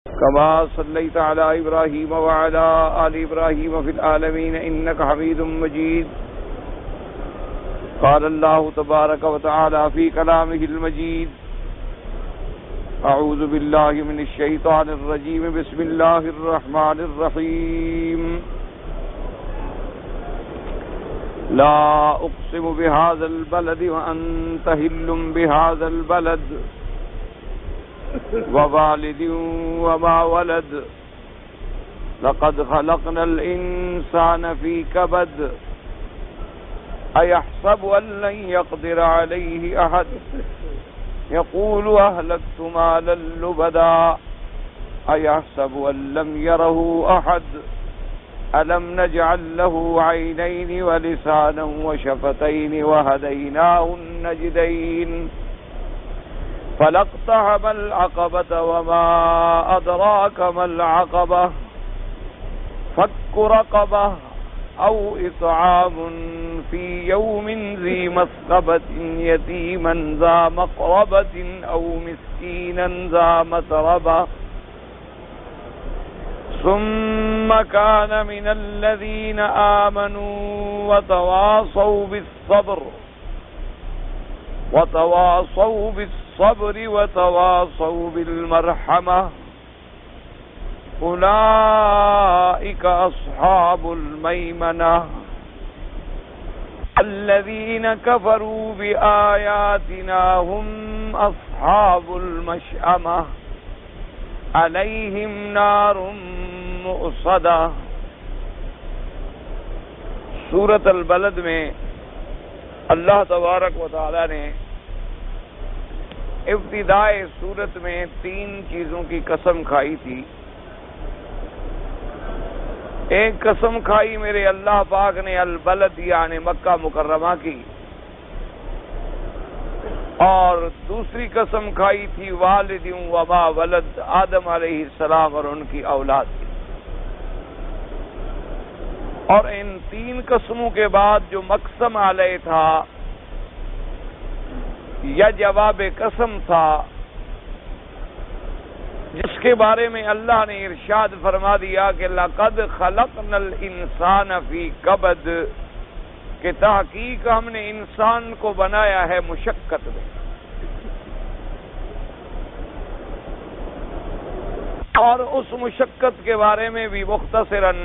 كما صليت على إبراهيم وعلى آل إبراهيم في العالمين إنك حميد مجيد. قال الله تبارك وتعالى في كلامه المجيد: أعوذ بالله من الشيطان الرجيم. بسم الله الرحمن الرحيم. لا أقسم بهذا البلد وأنت حل بهذا البلد ووالد وما ولد لقد خلقنا الإنسان في كبد أيحسب أن لن يقدر عليه أحد يقول أهلكت مالا لبدا أيحسب أن لم يره أحد ألم نجعل له عينين ولسانا وشفتين وهديناه النجدين فلاقتحم العقبة وما أدراك ما العقبة فك رقبة أو إطعام في يوم ذي مسغبة يتيما ذا مقربة أو مسكينا ذا متربة ثم كان من الذين آمنوا وتواصوا بالصبر وتواصوا بالمرحمة أولئك أصحاب الميمنة الذين كفروا بآياتنا هم أصحاب المشأمة علیہم نار مؤصدہ۔ سورۃ البلد میں اللہ تبارک و تعالی نے ابتدائے سورت میں 3 چیزوں کی قسم کھائی تھی۔ ایک قسم کھائی میرے اللہ پاک نے البلد یعنی مکہ مکرمہ کی، اور دوسری قسم کھائی تھی والد وما ولد آدم علیہ السلام اور ان کی اولاد کی۔ اور ان 3 قسموں کے بعد جو مقسم علیہ تھا یا جواب قسم تھا، جس کے بارے میں اللہ نے ارشاد فرما دیا کہ لقد خلقنا الانسان فی کبد، کہ تحقیق ہم نے انسان کو بنایا ہے مشقت میں۔ اور اس مشقت کے بارے میں بھی مختصراً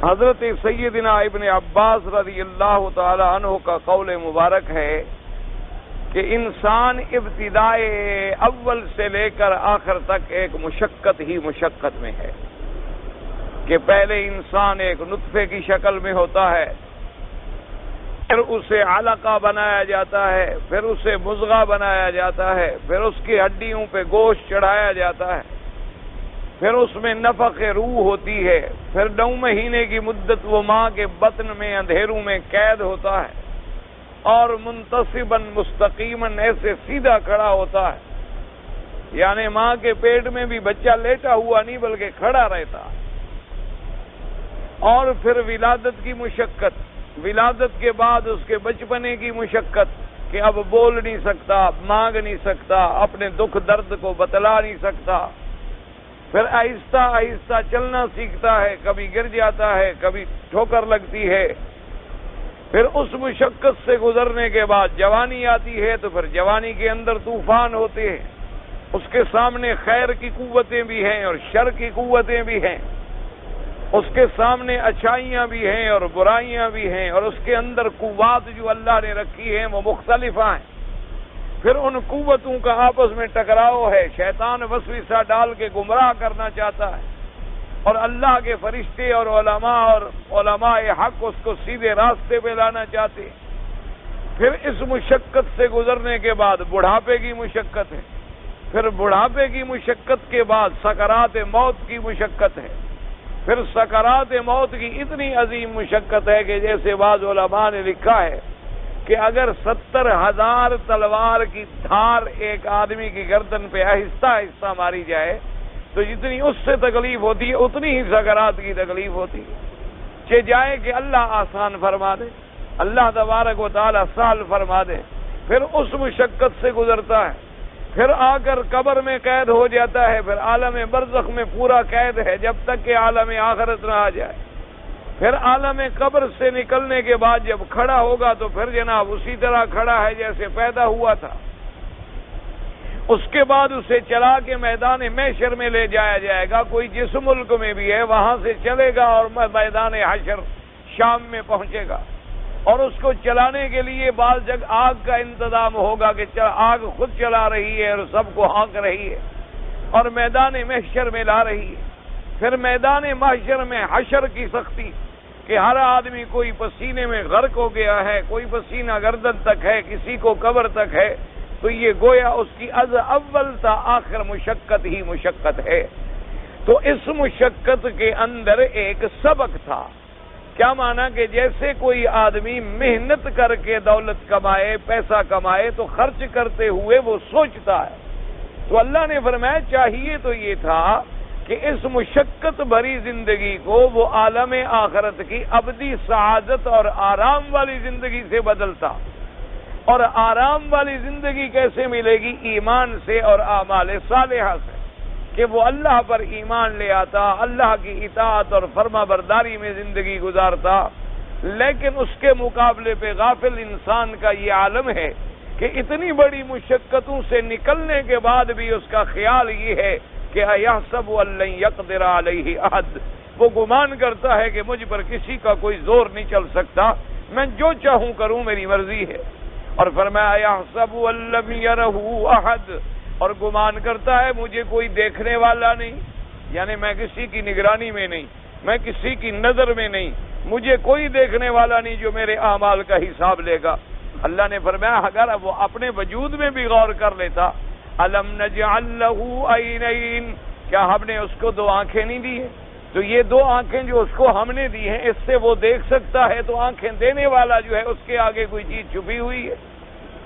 حضرت سیدنا ابن عباس رضی اللہ تعالی عنہ کا قول مبارک ہے کہ انسان ابتدائے اول سے لے کر آخر تک ایک مشقت ہی مشقت میں ہے، کہ پہلے انسان ایک نطفے کی شکل میں ہوتا ہے، پھر اسے علقہ بنایا جاتا ہے، پھر اسے مضغہ بنایا جاتا ہے، پھر اس کی ہڈیوں پہ گوشت چڑھایا جاتا ہے، پھر اس میں نفخ روح ہوتی ہے، پھر 9 مہینے کی مدت وہ ماں کے بطن میں اندھیروں میں قید ہوتا ہے، اور منتصباً مستقیماً ایسے سیدھا کھڑا ہوتا ہے، یعنی ماں کے پیٹ میں بھی بچہ لیٹا ہوا نہیں بلکہ کھڑا رہتا۔ اور پھر ولادت کی مشقت، ولادت کے بعد اس کے بچپنے کی مشقت کہ اب بول نہیں سکتا، مانگ نہیں سکتا، اپنے دکھ درد کو بتلا نہیں سکتا، پھر آہستہ آہستہ چلنا سیکھتا ہے، کبھی گر جاتا ہے، کبھی ٹھوکر لگتی ہے، پھر اس مشقت سے گزرنے کے بعد جوانی آتی ہے، تو پھر جوانی کے اندر طوفان ہوتے ہیں، اس کے سامنے خیر کی قوتیں بھی ہیں اور شر کی قوتیں بھی ہیں، اس کے سامنے اچھائیاں بھی ہیں اور برائیاں بھی ہیں، اور اس کے اندر قوات جو اللہ نے رکھی ہیں وہ مختلف ہیں۔ پھر ان قوتوں کا آپس میں ٹکراؤ ہے، شیطان وسوسہ ڈال کے گمراہ کرنا چاہتا ہے، اور اللہ کے فرشتے اور علماء حق اس کو سیدھے راستے پہ لانا چاہتے ہیں۔ پھر اس مشقت سے گزرنے کے بعد بڑھاپے کی مشقت ہے، پھر بڑھاپے کی مشقت کے بعد سکرات موت کی مشقت ہے، پھر سکرات موت کی اتنی عظیم مشقت ہے کہ جیسے بعض علماء نے لکھا ہے کہ اگر 70,000 تلوار کی دھار ایک آدمی کی گردن پہ آہستہ آہستہ ماری جائے تو جتنی اس سے تکلیف ہوتی ہے اتنی ہی سکرات کی تکلیف ہوتی ہے۔ جائے کہ اللہ آسان فرما دے، اللہ تبارک و تعالی سہل فرما دے، پھر اس مشقت سے گزرتا ہے، پھر آ کر قبر میں قید ہو جاتا ہے، پھر عالم برزخ میں پورا قید ہے جب تک کہ عالم آخرت نہ آ جائے۔ پھر عالم قبر سے نکلنے کے بعد جب کھڑا ہوگا تو پھر جناب اسی طرح کھڑا ہے جیسے پیدا ہوا تھا۔ اس کے بعد اسے چلا کے میدان محشر میں لے جایا جائے گا، کوئی جس ملک میں بھی ہے وہاں سے چلے گا اور میدان حشر شام میں پہنچے گا، اور اس کو چلانے کے لیے بعض جگہ آگ کا انتظام ہوگا کہ آگ خود چلا رہی ہے اور سب کو ہانک رہی ہے اور میدان محشر میں لا رہی ہے۔ پھر میدان محشر میں حشر کی سختی کہ ہر آدمی کوئی پسینے میں غرق ہو گیا ہے، کوئی پسینہ گردن تک ہے، کسی کو قبر تک ہے، تو یہ گویا اس کی از اول تا آخر مشقت ہی مشقت ہے۔ تو اس مشقت کے اندر ایک سبق تھا۔ کیا مانا کہ جیسے کوئی آدمی محنت کر کے دولت کمائے، پیسہ کمائے تو خرچ کرتے ہوئے وہ سوچتا ہے، تو اللہ نے فرمایا چاہیے تو یہ تھا کہ اس مشقت بھری زندگی کو وہ عالم آخرت کی ابدی سعادت اور آرام والی زندگی سے بدلتا۔ اور آرام والی زندگی کیسے ملے گی؟ ایمان سے اور اعمال صالحہ سے، کہ وہ اللہ پر ایمان لے آتا، اللہ کی اطاعت اور فرما برداری میں زندگی گزارتا۔ لیکن اس کے مقابلے پہ غافل انسان کا یہ عالم ہے کہ اتنی بڑی مشقتوں سے نکلنے کے بعد بھی اس کا خیال یہ ہے کہ اَيَحْسَبُ أَن لَّن يَقْدِرَ عَلَيْهِ أَحَدٌ، وہ گمان کرتا ہے کہ مجھ پر کسی کا کوئی زور نہیں چل سکتا، میں جو چاہوں کروں، میری مرضی ہے۔ اور فرمایا اَيَحْسَبُ أَن لَّمْ يَرَهُ أَحَدٌ، اور گمان کرتا ہے مجھے کوئی دیکھنے والا نہیں، یعنی میں کسی کی نگرانی میں نہیں، میں کسی کی نظر میں نہیں، مجھے کوئی دیکھنے والا نہیں جو میرے اعمال کا حساب لے گا۔ اللہ نے فرمایا اگر وہ اپنے وجود میں بھی غور کر لیتا، الم نجعل له عینین، کیا ہم نے اس کو دو آنکھیں نہیں دی ہیں؟ تو یہ دو آنکھیں جو اس کو ہم نے دی ہیں، اس سے وہ دیکھ سکتا ہے، تو آنکھیں دینے والا جو ہے اس کے آگے کوئی چیز چھپی ہوئی ہے؟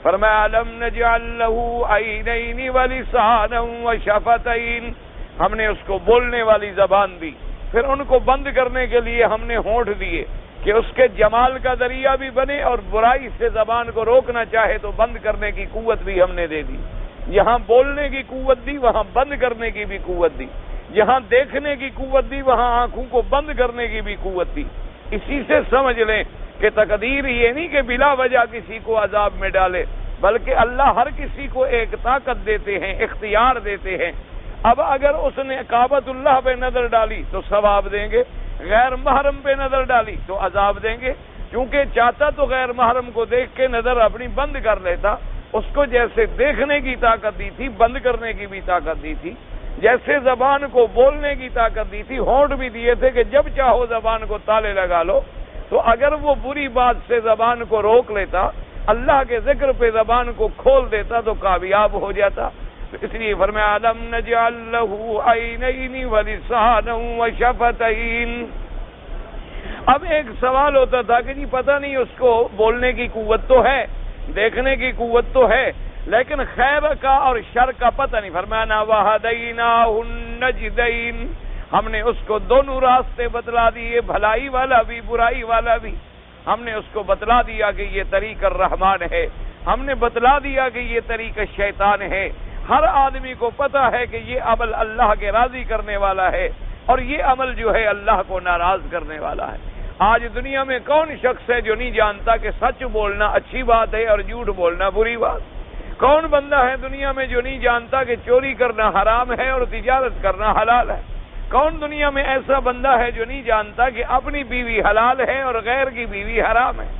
فرمایا الم نجعل له عینین ولسانا وشفتین، ہم نے اس کو بولنے والی زبان دی، پھر ان کو بند کرنے کے لیے ہم نے ہونٹ دیے کہ اس کے جمال کا ذریعہ بھی بنے، اور برائی سے زبان کو روکنا چاہے تو بند کرنے کی قوت بھی ہم نے دے دی۔ یہاں بولنے کی قوت دی، وہاں بند کرنے کی بھی قوت دی، یہاں دیکھنے کی قوت دی، وہاں آنکھوں کو بند کرنے کی بھی قوت دی۔ اسی سے سمجھ لیں کہ تقدیر یہ نہیں کہ بلا وجہ کسی کو عذاب میں ڈالے، بلکہ اللہ ہر کسی کو ایک طاقت دیتے ہیں، اختیار دیتے ہیں۔ اب اگر اس نے کعبۃ اللہ پہ نظر ڈالی تو ثواب دیں گے، غیر محرم پہ نظر ڈالی تو عذاب دیں گے، کیونکہ چاہتا تو غیر محرم کو دیکھ کے نظر اپنی بند کر لیتا۔ اس کو جیسے دیکھنے کی طاقت دی تھی، بند کرنے کی بھی طاقت دی تھی، جیسے زبان کو بولنے کی طاقت دی تھی، ہونٹ بھی دیے تھے کہ جب چاہو زبان کو تالے لگا لو۔ تو اگر وہ بری بات سے زبان کو روک لیتا، اللہ کے ذکر پہ زبان کو کھول دیتا تو کامیاب ہو جاتا۔ تو اس لیے فرمایا الم نجعل له عینین ولسانا وشفتین۔ اب ایک سوال ہوتا تھا کہ جی پتہ نہیں اس کو بولنے کی قوت تو ہے، دیکھنے کی قوت تو ہے، لیکن خیر کا اور شر کا پتہ نہیں۔ فرمایا وَهَدَيْنَاهُ النَّجْدَيْنِ، ہم نے اس کو دونوں راستے بتلا دیے، بھلائی والا بھی برائی والا بھی۔ ہم نے اس کو بتلا دیا کہ یہ طریق الرحمن ہے، ہم نے بتلا دیا کہ یہ طریق شیطان ہے۔ ہر آدمی کو پتہ ہے کہ یہ عمل اللہ کے راضی کرنے والا ہے اور یہ عمل جو ہے اللہ کو ناراض کرنے والا ہے۔ آج دنیا میں کون شخص ہے جو نہیں جانتا کہ سچ بولنا اچھی بات ہے اور جھوٹ بولنا بری بات؟ کون بندہ ہے دنیا میں جو نہیں جانتا کہ چوری کرنا حرام ہے اور تجارت کرنا حلال ہے؟ کون دنیا میں ایسا بندہ ہے جو نہیں جانتا کہ اپنی بیوی حلال ہے اور غیر کی بیوی حرام ہے؟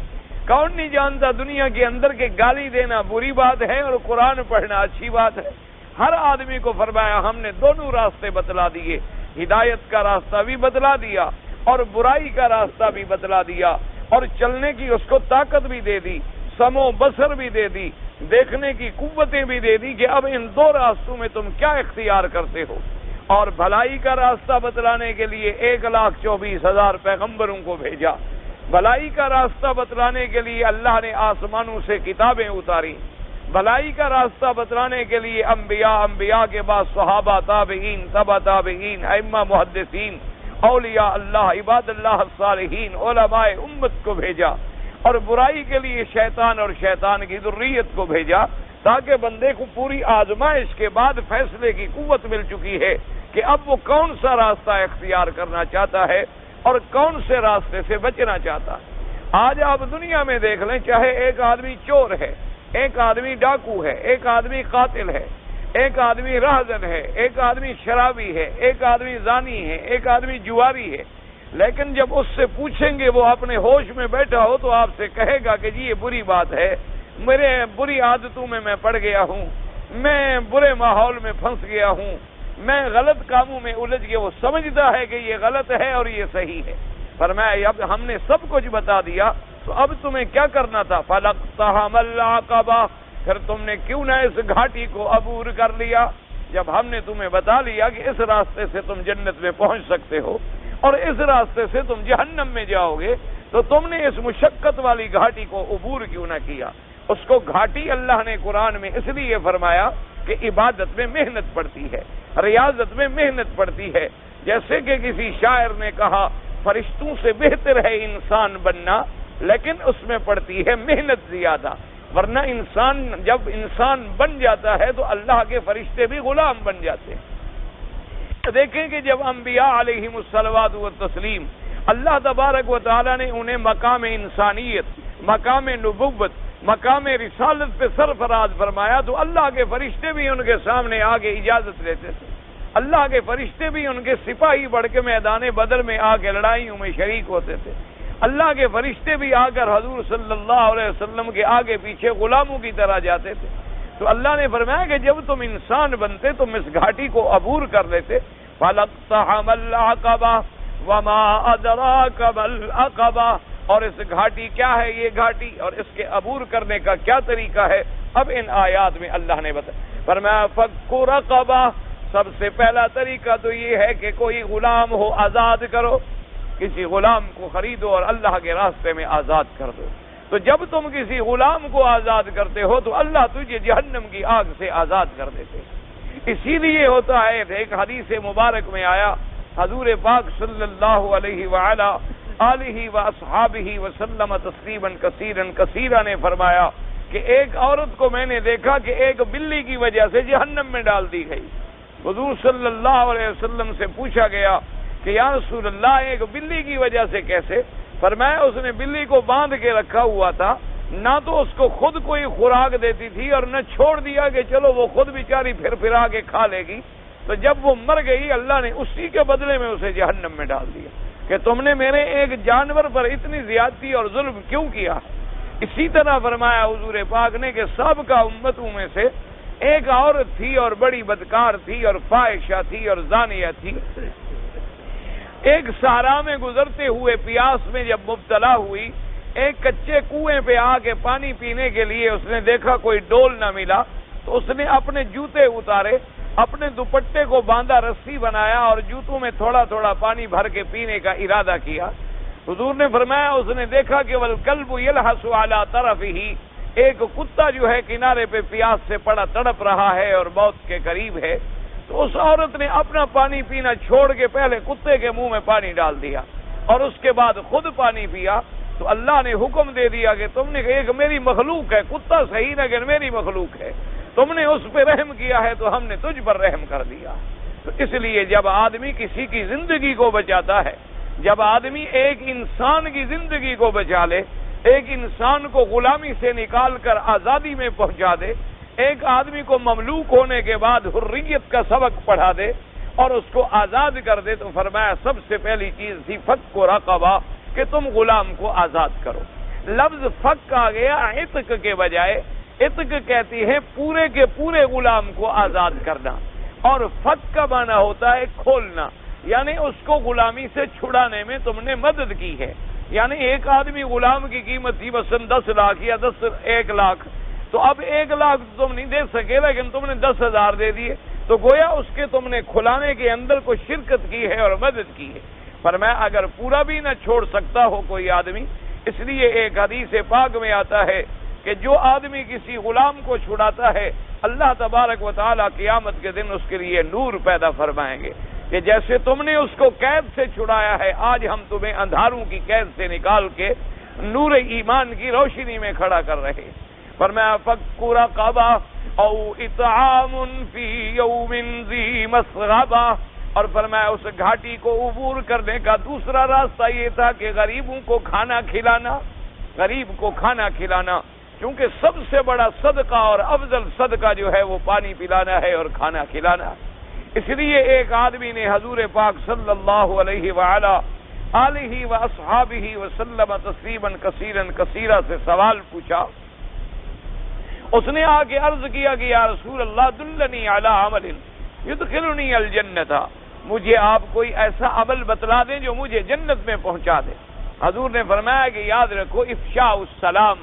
کون نہیں جانتا دنیا کے اندر کے گالی دینا بری بات ہے اور قرآن پڑھنا اچھی بات ہے؟ ہر آدمی کو فرمایا ہم نے دونوں راستے بتلا دیے، ہدایت کا راستہ بھی بتلا دیا اور برائی کا راستہ بھی بتلا دیا، اور چلنے کی اس کو طاقت بھی دے دی، سمع و بصر بھی دے دی، دیکھنے کی قوتیں بھی دے دی کہ اب ان دو راستوں میں تم کیا اختیار کرتے ہو۔ اور بھلائی کا راستہ بتلانے کے لیے 1,24,000 پیغمبروں کو بھیجا، بھلائی کا راستہ بتلانے کے لیے اللہ نے آسمانوں سے کتابیں اتاری، بھلائی کا راستہ بتلانے کے لیے انبیاء کے بعد صحابہ، تابعین، تبع تابعین، ائمہ محدثین، اولیاء اللہ، عباد اللہ الصالحین، علماء امت کو بھیجا، اور برائی کے لیے شیطان اور شیطان کی ذریت کو بھیجا۔ تاکہ بندے کو پوری آزمائش کے بعد فیصلے کی قوت مل چکی ہے کہ اب وہ کون سا راستہ اختیار کرنا چاہتا ہے اور کون سے راستے سے بچنا چاہتا ہے۔ آج آپ دنیا میں دیکھ لیں، چاہے ایک آدمی چور ہے، ایک آدمی ڈاکو ہے، ایک آدمی قاتل ہے، ایک آدمی راہزن ہے، ایک آدمی شرابی ہے، ایک آدمی زانی ہے، ایک آدمی جواری ہے، لیکن جب اس سے پوچھیں گے وہ اپنے ہوش میں بیٹھا ہو تو آپ سے کہے گا کہ جی یہ بری بات ہے، میرے بری عادتوں میں پڑ گیا ہوں، میں برے ماحول میں پھنس گیا ہوں، میں غلط کاموں میں الجھ گیا۔ وہ سمجھتا ہے کہ یہ غلط ہے اور یہ صحیح ہے۔ فرمایا اب ہم نے سب کچھ بتا دیا تو اب تمہیں کیا کرنا تھا؟ فَلَقْتَحَمَ الْعَقَبَةَ، پھر تم نے کیوں نہ اس گھاٹی کو عبور کر لیا؟ جب ہم نے تمہیں بتا لیا کہ اس راستے سے تم جنت میں پہنچ سکتے ہو اور اس راستے سے تم جہنم میں جاؤ گے، تو تم نے اس مشقت والی گھاٹی کو عبور کیوں نہ کیا؟ اس کو گھاٹی اللہ نے قرآن میں اس لیے فرمایا کہ عبادت میں محنت پڑتی ہے، ریاضت میں محنت پڑتی ہے۔ جیسے کہ کسی شاعر نے کہا فرشتوں سے بہتر ہے انسان بننا، لیکن اس میں پڑتی ہے محنت زیادہ، ورنہ جب انسان بن جاتا ہے تو اللہ کے فرشتے بھی غلام بن جاتے ہیں۔ دیکھیں کہ جب انبیاء علیہم الصلوات والتسلیم اللہ تبارک و تعالی نے انہیں مقام انسانیت، مقام نبوت، مقام رسالت پہ سرفراز فرمایا تو اللہ کے فرشتے بھی ان کے سامنے آگے اجازت لیتے تھے۔ اللہ کے فرشتے بھی ان کے سپاہی بڑھ کے میدان بدر میں آ کے لڑائیوں میں شریک ہوتے تھے۔ اللہ کے فرشتے بھی آ کر حضور صلی اللہ علیہ وسلم کے آگے پیچھے غلاموں کی طرح جاتے تھے۔ تو اللہ نے فرمایا کہ جب تم انسان بنتے تم اس گھاٹی کو عبور کر لیتے۔ فَلَقْتَحَمَ الْعَقَبَةَ وَمَا أَدْرَاكَ مَا الْعَقَبَةُ، اور اس گھاٹی کیا ہے یہ گھاٹی اور اس کے عبور کرنے کا کیا طریقہ ہے؟ اب ان آیات میں اللہ نے بتایا، فرمایا فَكُّ رَقَبَةٍ، سب سے پہلا طریقہ تو یہ ہے کہ کوئی غلام ہو آزاد کرو، کسی غلام کو خریدو اور اللہ کے راستے میں آزاد کر دو۔ تو جب تم کسی غلام کو آزاد کرتے ہو تو اللہ تجھے جہنم کی آگ سے آزاد کر دیتے۔ اسی لیے ہوتا ہے، ایک حدیث مبارک میں آیا، حضور پاک صلی اللہ علیہ وآلہ آلہ واصحابہ وسلم تسلیما کثیرا کثیرا نے فرمایا کہ ایک عورت کو میں نے دیکھا کہ ایک بلی کی وجہ سے جہنم میں ڈال دی گئی۔ حضور صلی اللہ علیہ وسلم سے پوچھا گیا کہ یا رسول اللہ ایک بلی کی وجہ سے کیسے؟ فرمایا اس نے بلی کو باندھ کے رکھا ہوا تھا، نہ تو اس کو خود کوئی خوراک دیتی تھی اور نہ چھوڑ دیا کہ چلو وہ خود بیچاری پھر آ کے کھا لے گی۔ تو جب وہ مر گئی اللہ نے اسی کے بدلے میں اسے جہنم میں ڈال دیا کہ تم نے میرے ایک جانور پر اتنی زیادتی اور ظلم کیوں کیا؟ اسی طرح فرمایا حضور پاک نے کہ سابقہ امتوں میں سے ایک عورت تھی اور بڑی بدکار تھی اور فاحشہ تھی اور زانیہ تھی۔ ایک صحرا میں گزرتے ہوئے پیاس میں جب مبتلا ہوئی، ایک کچے کنویں پہ آ کے پانی پینے کے لیے اس نے دیکھا کوئی ڈول نہ ملا تو اس نے اپنے جوتے اتارے، اپنے دوپٹے کو باندھا، رسی بنایا اور جوتوں میں تھوڑا تھوڑا پانی بھر کے پینے کا ارادہ کیا۔ حضور نے فرمایا اس نے دیکھا کہ والکلب یلحس علی طرفہ، ایک کتا جو ہے کنارے پہ پیاس سے پڑا تڑپ رہا ہے اور موت کے قریب ہے۔ تو اس عورت نے اپنا پانی پینا چھوڑ کے پہلے کتے کے منہ میں پانی ڈال دیا اور اس کے بعد خود پانی پیا۔ تو اللہ نے حکم دے دیا کہ تم نے ایک میری مخلوق ہے، کتا صحیح لیکن میری مخلوق ہے، تم نے اس پہ رحم کیا ہے تو ہم نے تجھ پر رحم کر دیا۔ تو اس لیے جب آدمی کسی کی زندگی کو بچاتا ہے، جب آدمی ایک انسان کی زندگی کو بچا لے، ایک انسان کو غلامی سے نکال کر آزادی میں پہنچا دے، ایک آدمی کو مملوک ہونے کے بعد حریت کا سبق پڑھا دے اور اس کو آزاد کر دے، تو فرمایا سب سے پہلی چیز تھی فک رقبہ، کہ تم غلام کو آزاد کرو۔ لفظ فک آ گیا عتق کے بجائے، عتق کہتی ہے پورے کے پورے غلام کو آزاد کرنا، اور فک کا معنی ہوتا ہے کھولنا، یعنی اس کو غلامی سے چھڑانے میں تم نے مدد کی ہے۔ یعنی ایک آدمی غلام کی قیمت تھی مثلاً 10 لاکھ یا 1 لاکھ، تو اب 1 لاکھ تم نہیں دے سکے لیکن تم نے 10,000 دے دیے، تو گویا اس کے تم نے کھلانے کے اندر کو شرکت کی ہے اور مدد کی ہے۔ فرمایا اگر پورا بھی نہ چھوڑ سکتا ہو کوئی آدمی، اس لیے ایک حدیث پاک میں آتا ہے کہ جو آدمی کسی غلام کو چھڑاتا ہے اللہ تبارک و تعالیٰ قیامت کے دن اس کے لیے نور پیدا فرمائیں گے کہ جیسے تم نے اس کو قید سے چھڑایا ہے، آج ہم تمہیں اندھاروں کی قید سے نکال کے نور ایمان کی روشنی میں کھڑا کر رہے۔ فرمایا فک رقبہ او اطعام فی یوم ذی مسغبہ، اور فرمایا اس گھاٹی کو عبور کرنے کا دوسرا راستہ یہ تھا کہ غریبوں کو کھانا کھلانا، غریب کو کھانا کھلانا، کیونکہ سب سے بڑا صدقہ اور افضل صدقہ جو ہے وہ پانی پلانا ہے اور کھانا کھلانا۔ اس لیے ایک آدمی نے حضور پاک صلی اللہ علیہ وآلہ آلہ واصحابہ وسلم تسلیما کثیرا کثیرا سے سوال پوچھا۔ اس نے آ کے عرض کیا کہ یا رسول اللہ دلنی علی عمل یدخلنی الجنۃ، مجھے آپ کوئی ایسا عمل بتلا دیں جو مجھے جنت میں پہنچا دے۔ حضور نے فرمایا کہ یاد رکھو افشاء السلام،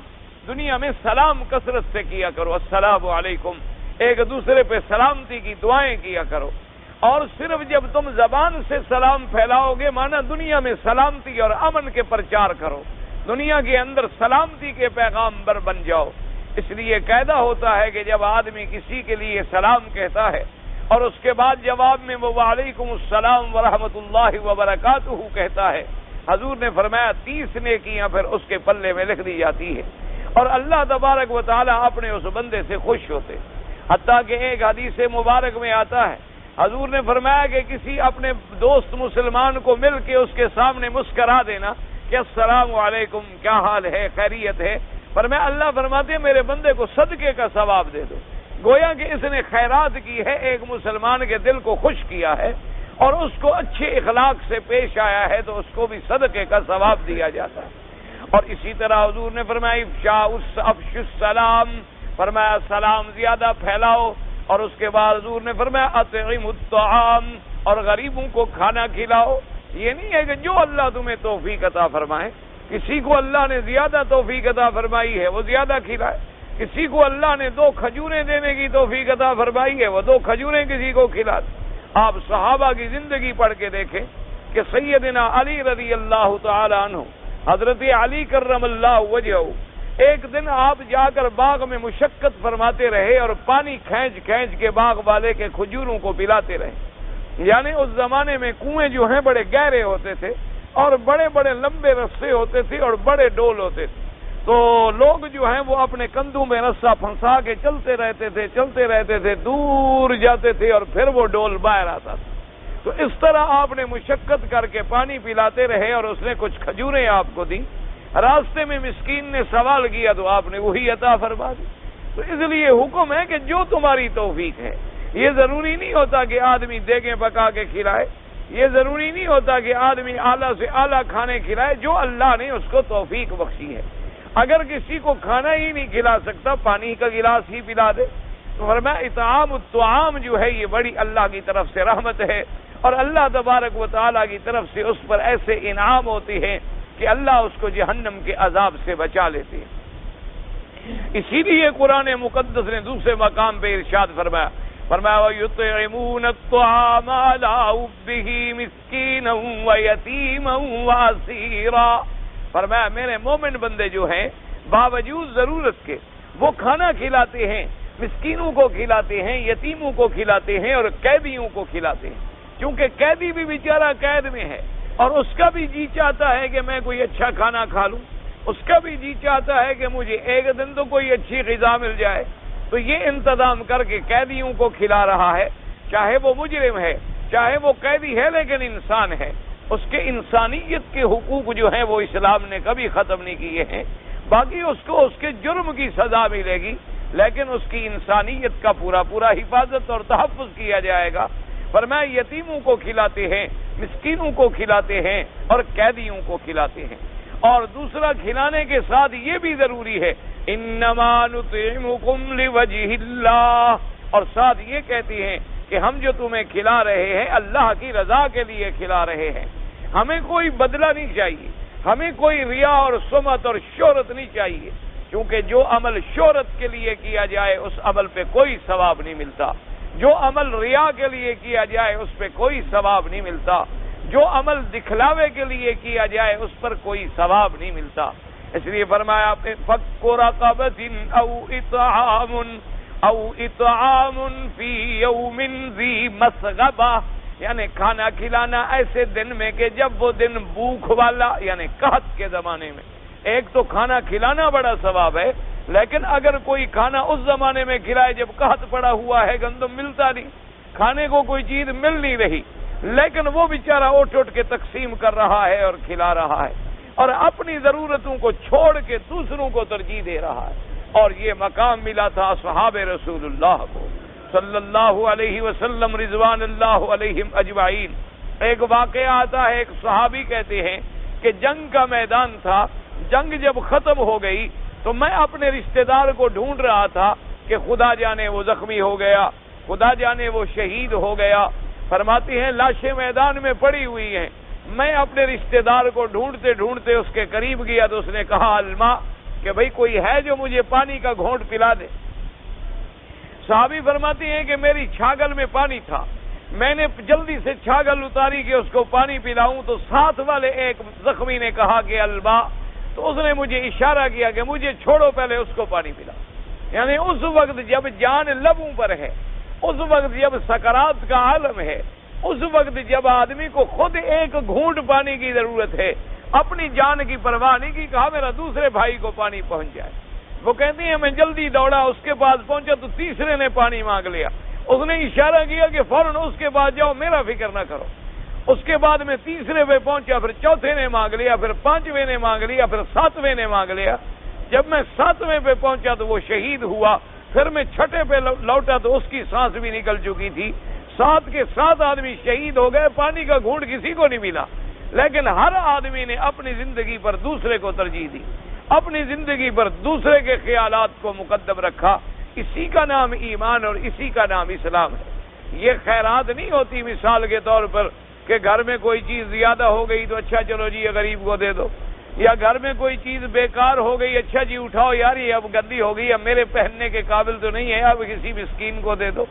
دنیا میں سلام کثرت سے کیا کرو، السلام علیکم، ایک دوسرے پہ سلامتی کی دعائیں کیا کرو، اور صرف جب تم زبان سے سلام پھیلاؤ گے مانا دنیا میں سلامتی اور امن کے پرچار کرو، دنیا کے اندر سلامتی کے پیغامبر بن جاؤ۔ اس لیے قاعدہ ہوتا ہے کہ جب آدمی کسی کے لیے سلام کہتا ہے اور اس کے بعد جواب میں وہ وعلیکم السلام ورحمۃ اللہ وبرکاتہ کہتا ہے، حضور نے فرمایا 30 نیکیاں پھر اس کے پلے میں لکھ دی جاتی ہے، اور اللہ تبارک و تعالی اپنے اس بندے سے خوش ہوتے۔ حتیٰ کہ ایک حدیث مبارک میں آتا ہے، حضور نے فرمایا کہ کسی اپنے دوست مسلمان کو مل کے اس کے سامنے مسکرا دینا کہ السلام علیکم، کیا حال ہے، خیریت ہے، فرمایا اللہ فرماتے ہیں میرے بندے کو صدقے کا ثواب دے دو۔ گویا کہ اس نے خیرات کی ہے، ایک مسلمان کے دل کو خوش کیا ہے اور اس کو اچھے اخلاق سے پیش آیا ہے تو اس کو بھی صدقے کا ثواب دیا جاتا ہے۔ اور اسی طرح حضور نے فرمایا افش السلام، فرمایا سلام زیادہ پھیلاؤ، اور اس کے بعد حضور نے فرمایا اطعم الطعام، اور غریبوں کو کھانا کھلاؤ۔ یہ نہیں ہے کہ جو اللہ تمہیں توفیق عطا فرمائے، کسی کو اللہ نے زیادہ توفیق عطا فرمائی ہے وہ زیادہ کھلائے، کسی کو اللہ نے 2 کھجوریں دینے کی توفیق عطا فرمائی ہے وہ 2 کھجوریں کسی کو کھلا دے۔ آپ صحابہ کی زندگی پڑھ کے دیکھیں کہ سیدنا علی رضی اللہ تعالی عنہ، حضرت علی کرم اللہ وجہہ، ایک دن آپ جا کر باغ میں مشقت فرماتے رہے اور پانی کھینچ کھینچ کے باغ والے کے کھجوروں کو پلاتے رہے۔ یعنی اس زمانے میں کنویں جو ہیں بڑے گہرے ہوتے تھے اور بڑے بڑے لمبے رسے ہوتے تھے اور بڑے ڈول ہوتے تھے، تو لوگ جو ہیں وہ اپنے کندھوں میں رسہ پھنسا کے چلتے رہتے تھے، دور جاتے تھے اور پھر وہ ڈول باہر آتا تھا۔ تو اس طرح آپ نے مشقت کر کے پانی پلاتے رہے اور اس نے کچھ کھجوریں آپ کو دی۔ راستے میں مسکین نے سوال کیا تو آپ نے وہی عطا فرما دی۔ تو اس لیے حکم ہے کہ جو تمہاری توفیق ہے، یہ ضروری نہیں ہوتا کہ آدمی دیگیں پکا کے کھلائے، یہ ضروری نہیں ہوتا کہ آدمی اعلیٰ سے اعلیٰ کھانے کھلائے، جو اللہ نے اس کو توفیق بخشی ہے۔ اگر کسی کو کھانا ہی نہیں کھلا سکتا، پانی کا گلاس ہی پلا دے، تو فرمایا اطعام الطعام جو ہے یہ بڑی اللہ کی طرف سے رحمت ہے، اور اللہ تبارک و تعالیٰ کی طرف سے اس پر ایسے انعام ہوتے ہیں کہ اللہ اس کو جہنم کے عذاب سے بچا لیتے ہیں۔ اسی لیے قرآن مقدس نے دوسرے مقام پہ ارشاد فرمایا وَيُطْعِمُونَ الطَّعَامَ عَلَىٰ حُبِّهِ مِسْكِينًا وَيَتِيمًا وَأَسِيرًا، فرمایا میرے مومن بندے جو ہیں باوجود ضرورت کے وہ کھانا کھلاتے ہیں، مسکینوں کو کھلاتے ہیں، یتیموں کو کھلاتے ہیں اور قیدیوں کو کھلاتے ہیں، کیونکہ قیدی بھی بیچارہ قید میں ہے اور اس کا بھی جی چاہتا ہے کہ میں کوئی اچھا کھانا کھا لوں، اس کا بھی جی چاہتا ہے کہ مجھے ایک دن تو کوئی اچھی غذا مل جائے، تو یہ انتظام کر کے قیدیوں کو کھلا رہا ہے، چاہے وہ مجرم ہے، چاہے وہ قیدی ہے لیکن انسان ہے، اس کے انسانیت کے حقوق جو ہیں وہ اسلام نے کبھی ختم نہیں کیے ہیں، باقی اس کو اس کے جرم کی سزا ملے گی لیکن اس کی انسانیت کا پورا حفاظت اور تحفظ کیا جائے گا۔ فرمایا یتیموں کو کھلاتے ہیں، مسکینوں کو کھلاتے ہیں اور قیدیوں کو کھلاتے ہیں، اور دوسرا کھلانے کے ساتھ یہ بھی ضروری ہے انما نطعمکم لوجہ اللہ، اور ساتھ یہ کہتے ہیں کہ ہم جو تمہیں کھلا رہے ہیں اللہ کی رضا کے لیے کھلا رہے ہیں، ہمیں کوئی بدلہ نہیں چاہیے، ہمیں کوئی ریا اور سمت اور شہرت نہیں چاہیے، کیونکہ جو عمل شہرت کے لیے کیا جائے اس عمل پہ کوئی ثواب نہیں ملتا، جو عمل ریا کے لیے کیا جائے اس پہ کوئی ثواب نہیں ملتا، جو عمل دکھلاوے کے لیے کیا جائے اس پر کوئی ثواب نہیں ملتا۔ اس لیے فرمایا فک رقبۃ او اطعام فی یوم ذی مسغبہ، یعنی کھانا کھلانا ایسے دن میں کہ جب وہ دن بھوک والا یعنی قحط کے زمانے میں، ایک تو کھانا کھلانا بڑا ثواب ہے لیکن اگر کوئی کھانا اس زمانے میں کھلائے جب قحط پڑا ہوا ہے، گندم ملتا نہیں، کھانے کو کوئی چیز مل نہیں رہی، لیکن وہ بیچارہ اٹھ اٹھ کے تقسیم کر رہا ہے اور کھلا رہا ہے، اور اپنی ضرورتوں کو چھوڑ کے دوسروں کو ترجیح دے رہا ہے. اور یہ مقام ملا تھا اصحاب رسول اللہ کو صلی اللہ علیہ وسلم رضوان اللہ علیہم اجمعین. ایک واقعہ آتا ہے، ایک صحابی کہتے ہیں کہ جنگ کا میدان تھا، جنگ جب ختم ہو گئی تو میں اپنے رشتہ دار کو ڈھونڈ رہا تھا کہ خدا جانے وہ زخمی ہو گیا، خدا جانے وہ شہید ہو گیا. فرماتی ہیں لاشیں میدان میں پڑی ہوئی ہیں، میں اپنے رشتہ دار کو ڈھونڈتے ڈھونڈتے اس کے قریب گیا تو اس نے کہا الماء، کہ بھئی کوئی ہے جو مجھے پانی کا گھونٹ پلا دے. صحابی فرماتی ہیں کہ میری چھاگل میں پانی تھا، میں نے جلدی سے چھاگل اتاری کہ اس کو پانی پلاؤں تو ساتھ والے ایک زخمی نے کہا کہ الماء، تو اس نے مجھے اشارہ کیا کہ مجھے چھوڑو، پہلے اس کو پانی پلا. یعنی اس وقت جب جان لبوں پر ہے، اس وقت جب سکرات کا عالم ہے، اس وقت جب آدمی کو خود ایک گھونٹ پانی کی ضرورت ہے، اپنی جان کی پرواہ نہیں کی، کہا میرا دوسرے بھائی کو پانی پہنچ جائے. وہ کہتی ہیں میں جلدی دوڑا، اس کے پاس پہنچا تو تیسرے نے پانی مانگ لیا. اس نے اشارہ کیا کہ فوراً اس کے بعد جاؤ، میرا فکر نہ کرو. اس کے بعد میں تیسرے پہ پہنچا، پھر چوتھے نے مانگ لیا، پھر پانچویں نے مانگ لیا، پھر ساتویں نے مانگ لیا. جب میں ساتویں پہ پہنچا تو وہ شہید ہوا. پھر میں چھٹے پہ لوٹا تو اس کی سانس بھی نکل چکی تھی. 7 کے 7 آدمی شہید ہو گئے، پانی کا گھونٹ کسی کو نہیں ملا. لیکن ہر آدمی نے اپنی زندگی پر دوسرے کو ترجیح دی، اپنی زندگی پر دوسرے کے خیالات کو مقدم رکھا. اسی کا نام ایمان اور اسی کا نام اسلام ہے. یہ خیرات نہیں ہوتی مثال کے طور پر کہ گھر میں کوئی چیز زیادہ ہو گئی تو اچھا چلو جی یہ غریب کو دے دو، یا گھر میں کوئی چیز بیکار ہو گئی، اچھا جی اٹھاؤ یار یہ اب گندی ہو گئی، اب میرے پہننے کے قابل تو نہیں ہے، اب کسی مسکین کو دے دو.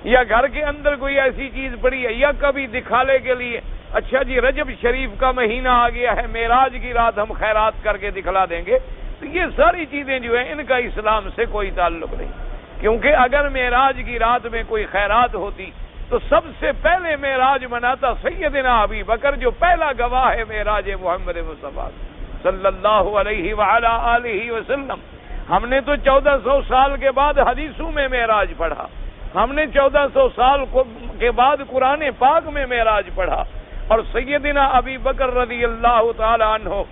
یا گھر کے اندر کوئی ایسی چیز پڑی ہے، یا کبھی دکھانے کے لیے اچھا جی رجب شریف کا مہینہ آ گیا ہے، معراج کی رات ہم خیرات کر کے دکھلا دیں گے. تو یہ ساری چیزیں جو ہیں ان کا اسلام سے کوئی تعلق نہیں، کیونکہ اگر معراج کی رات میں کوئی خیرات ہوتی تو سب سے پہلے معراج مناتا سیدنا ابی بکر، جو پہلا گواہ ہے معراج محمد مصطفیٰ صلی اللہ علیہ وعلی آلہ وسلم. ہم نے تو 1400 سال کے بعد حدیثوں میں معراج پڑھا، ہم نے 1400 سال کے بعد قرآن پاک میں معراج پڑھا، اور سیدنا ابی بکر رضی اللہ تعالی عنہ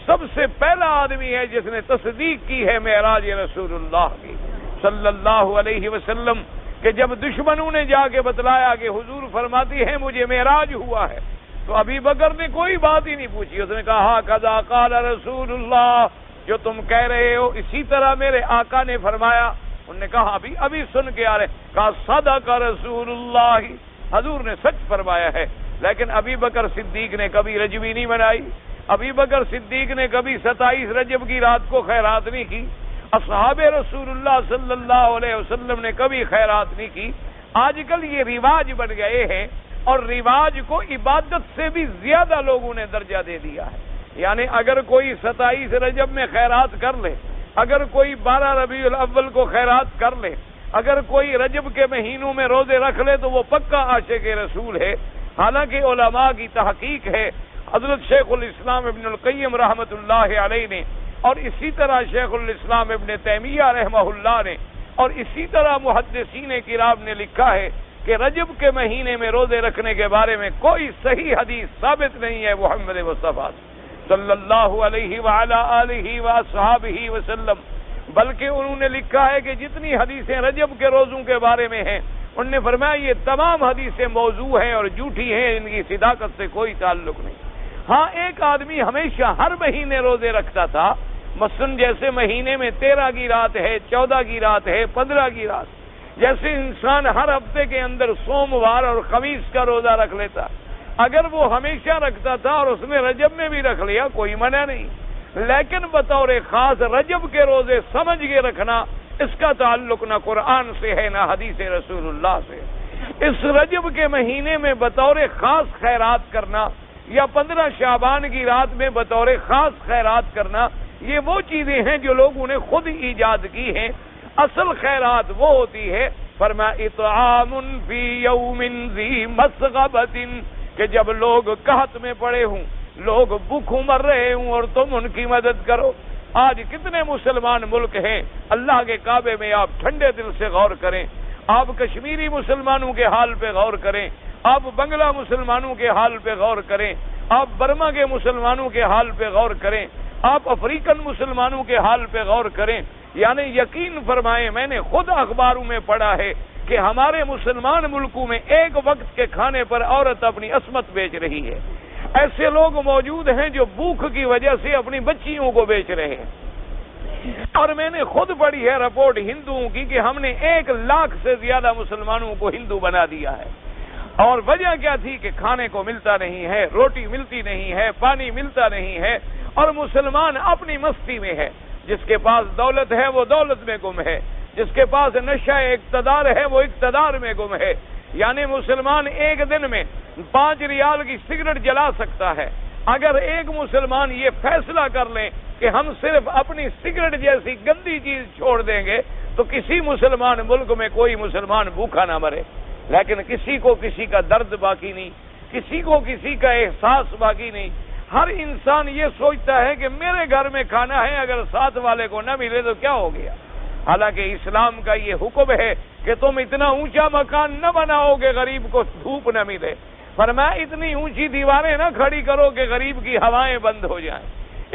سب سے پہلا آدمی ہے جس نے تصدیق کی ہے معراج رسول اللہ کی صلی اللہ علیہ وسلم. کہ جب دشمنوں نے جا کے بتلایا کہ حضور فرماتی ہے مجھے معراج ہوا ہے، تو ابی بکر نے کوئی بات ہی نہیں پوچھی. اس نے کہا قضا قال رسول اللہ، جو تم کہہ رہے ہو اسی طرح میرے آقا نے فرمایا. انہوں نے کہا ابھی سن کے آ رہے، کہا صدق رسول اللہ، حضور نے سچ فرمایا ہے. لیکن ابی بکر صدیق نے کبھی رجبی نہیں منائی، ابی بکر صدیق نے کبھی 27 رجب کی رات کو خیرات نہیں کی، اصحاب رسول اللہ صلی اللہ علیہ وسلم نے کبھی خیرات نہیں کی. آج کل یہ رواج بن گئے ہیں، اور رواج کو عبادت سے بھی زیادہ لوگوں نے درجہ دے دیا ہے. یعنی اگر کوئی 27 رجب میں خیرات کر لے، اگر کوئی 12 ربیع الاول کو خیرات کر لے، اگر کوئی رجب کے مہینوں میں روزے رکھ لے تو وہ پکا عاشق رسول ہے. حالانکہ علماء کی تحقیق ہے، حضرت شیخ الاسلام ابن القیم رحمۃ اللہ علیہ نے، اور اسی طرح شیخ الاسلام ابن تیمیہ رحمہ اللہ نے، اور اسی طرح محدثین کرام نے لکھا ہے کہ رجب کے مہینے میں روزے رکھنے کے بارے میں کوئی صحیح حدیث ثابت نہیں ہے محمد مصطفیٰ صلی اللہ علیہ وعلی آلہ وصحبہ وسلم. بلکہ انہوں نے لکھا ہے کہ جتنی حدیثیں رجب کے روزوں کے بارے میں ہیں، انہوں نے فرمایا یہ تمام حدیثیں موضوع ہیں اور جھوٹی ہیں، ان کی صداقت سے کوئی تعلق نہیں. ہاں ایک آدمی ہمیشہ ہر مہینے روزے رکھتا تھا، مثلاً جیسے مہینے میں 13 کی رات ہے، 14 کی رات ہے، 15 کی رات، جیسے انسان ہر ہفتے کے اندر سوموار اور خمیس کا روزہ رکھ لیتا، اگر وہ ہمیشہ رکھتا تھا اور اس میں رجب میں بھی رکھ لیا کوئی منع نہیں. لیکن بطور خاص رجب کے روزے سمجھ کے رکھنا، اس کا تعلق نہ قرآن سے ہے نہ حدیث رسول اللہ سے. اس رجب کے مہینے میں بطور خاص خیرات کرنا، یا 15 شعبان کی رات میں بطور خاص خیرات کرنا، یہ وہ چیزیں ہیں جو لوگوں نے خود ایجاد کی ہیں. اصل خیرات وہ ہوتی ہے فرمایا اطعام فی یوم ذی مسغبۃ، کہ جب لوگ قحط میں پڑے ہوں، لوگ بھوکوں مر رہے ہوں اور تم ان کی مدد کرو. آج کتنے مسلمان ملک ہیں، اللہ کے کعبے میں آپ ٹھنڈے دل سے غور کریں، آپ کشمیری مسلمانوں کے حال پہ غور کریں، آپ بنگلہ مسلمانوں کے حال پہ غور کریں، آپ برما کے مسلمانوں کے حال پہ غور کریں، آپ افریقن مسلمانوں کے حال پہ غور کریں۔ یعنی یقین فرمائیں، میں نے خود اخباروں میں پڑھا ہے کہ ہمارے مسلمان ملکوں میں ایک وقت کے کھانے پر عورت اپنی عصمت بیچ رہی ہے۔ ایسے لوگ موجود ہیں جو بھوک کی وجہ سے اپنی بچیوں کو بیچ رہے ہیں۔ اور میں نے خود پڑھی ہے رپورٹ ہندوؤں کی کہ ہم نے 1 لاکھ سے زیادہ مسلمانوں کو ہندو بنا دیا ہے۔ اور وجہ کیا تھی کہ کھانے کو ملتا نہیں ہے، روٹی ملتی نہیں ہے، پانی ملتا نہیں ہے، اور مسلمان اپنی مستی میں ہے۔ جس کے پاس دولت ہے وہ دولت میں گم ہے، جس کے پاس نشہ اقتدار ہے وہ اقتدار میں گم ہے۔ یعنی مسلمان ایک دن میں 5 ریال کی سگریٹ جلا سکتا ہے۔ اگر ایک مسلمان یہ فیصلہ کر لیں کہ ہم صرف اپنی سگریٹ جیسی گندی چیز چھوڑ دیں گے تو کسی مسلمان ملک میں کوئی مسلمان بھوکا نہ مرے، لیکن کسی کو کسی کا درد باقی نہیں، کسی کو کسی کا احساس باقی نہیں۔ ہر انسان یہ سوچتا ہے کہ میرے گھر میں کھانا ہے، اگر ساتھ والے کو نہ ملے تو کیا ہو گیا۔ حالانکہ اسلام کا یہ حکم ہے کہ تم اتنا اونچا مکان نہ بناؤ کہ غریب کو دھوپ نہ ملے، فرمایا اتنی اونچی دیواریں نہ کھڑی کرو کہ غریب کی ہوائیں بند ہو جائیں۔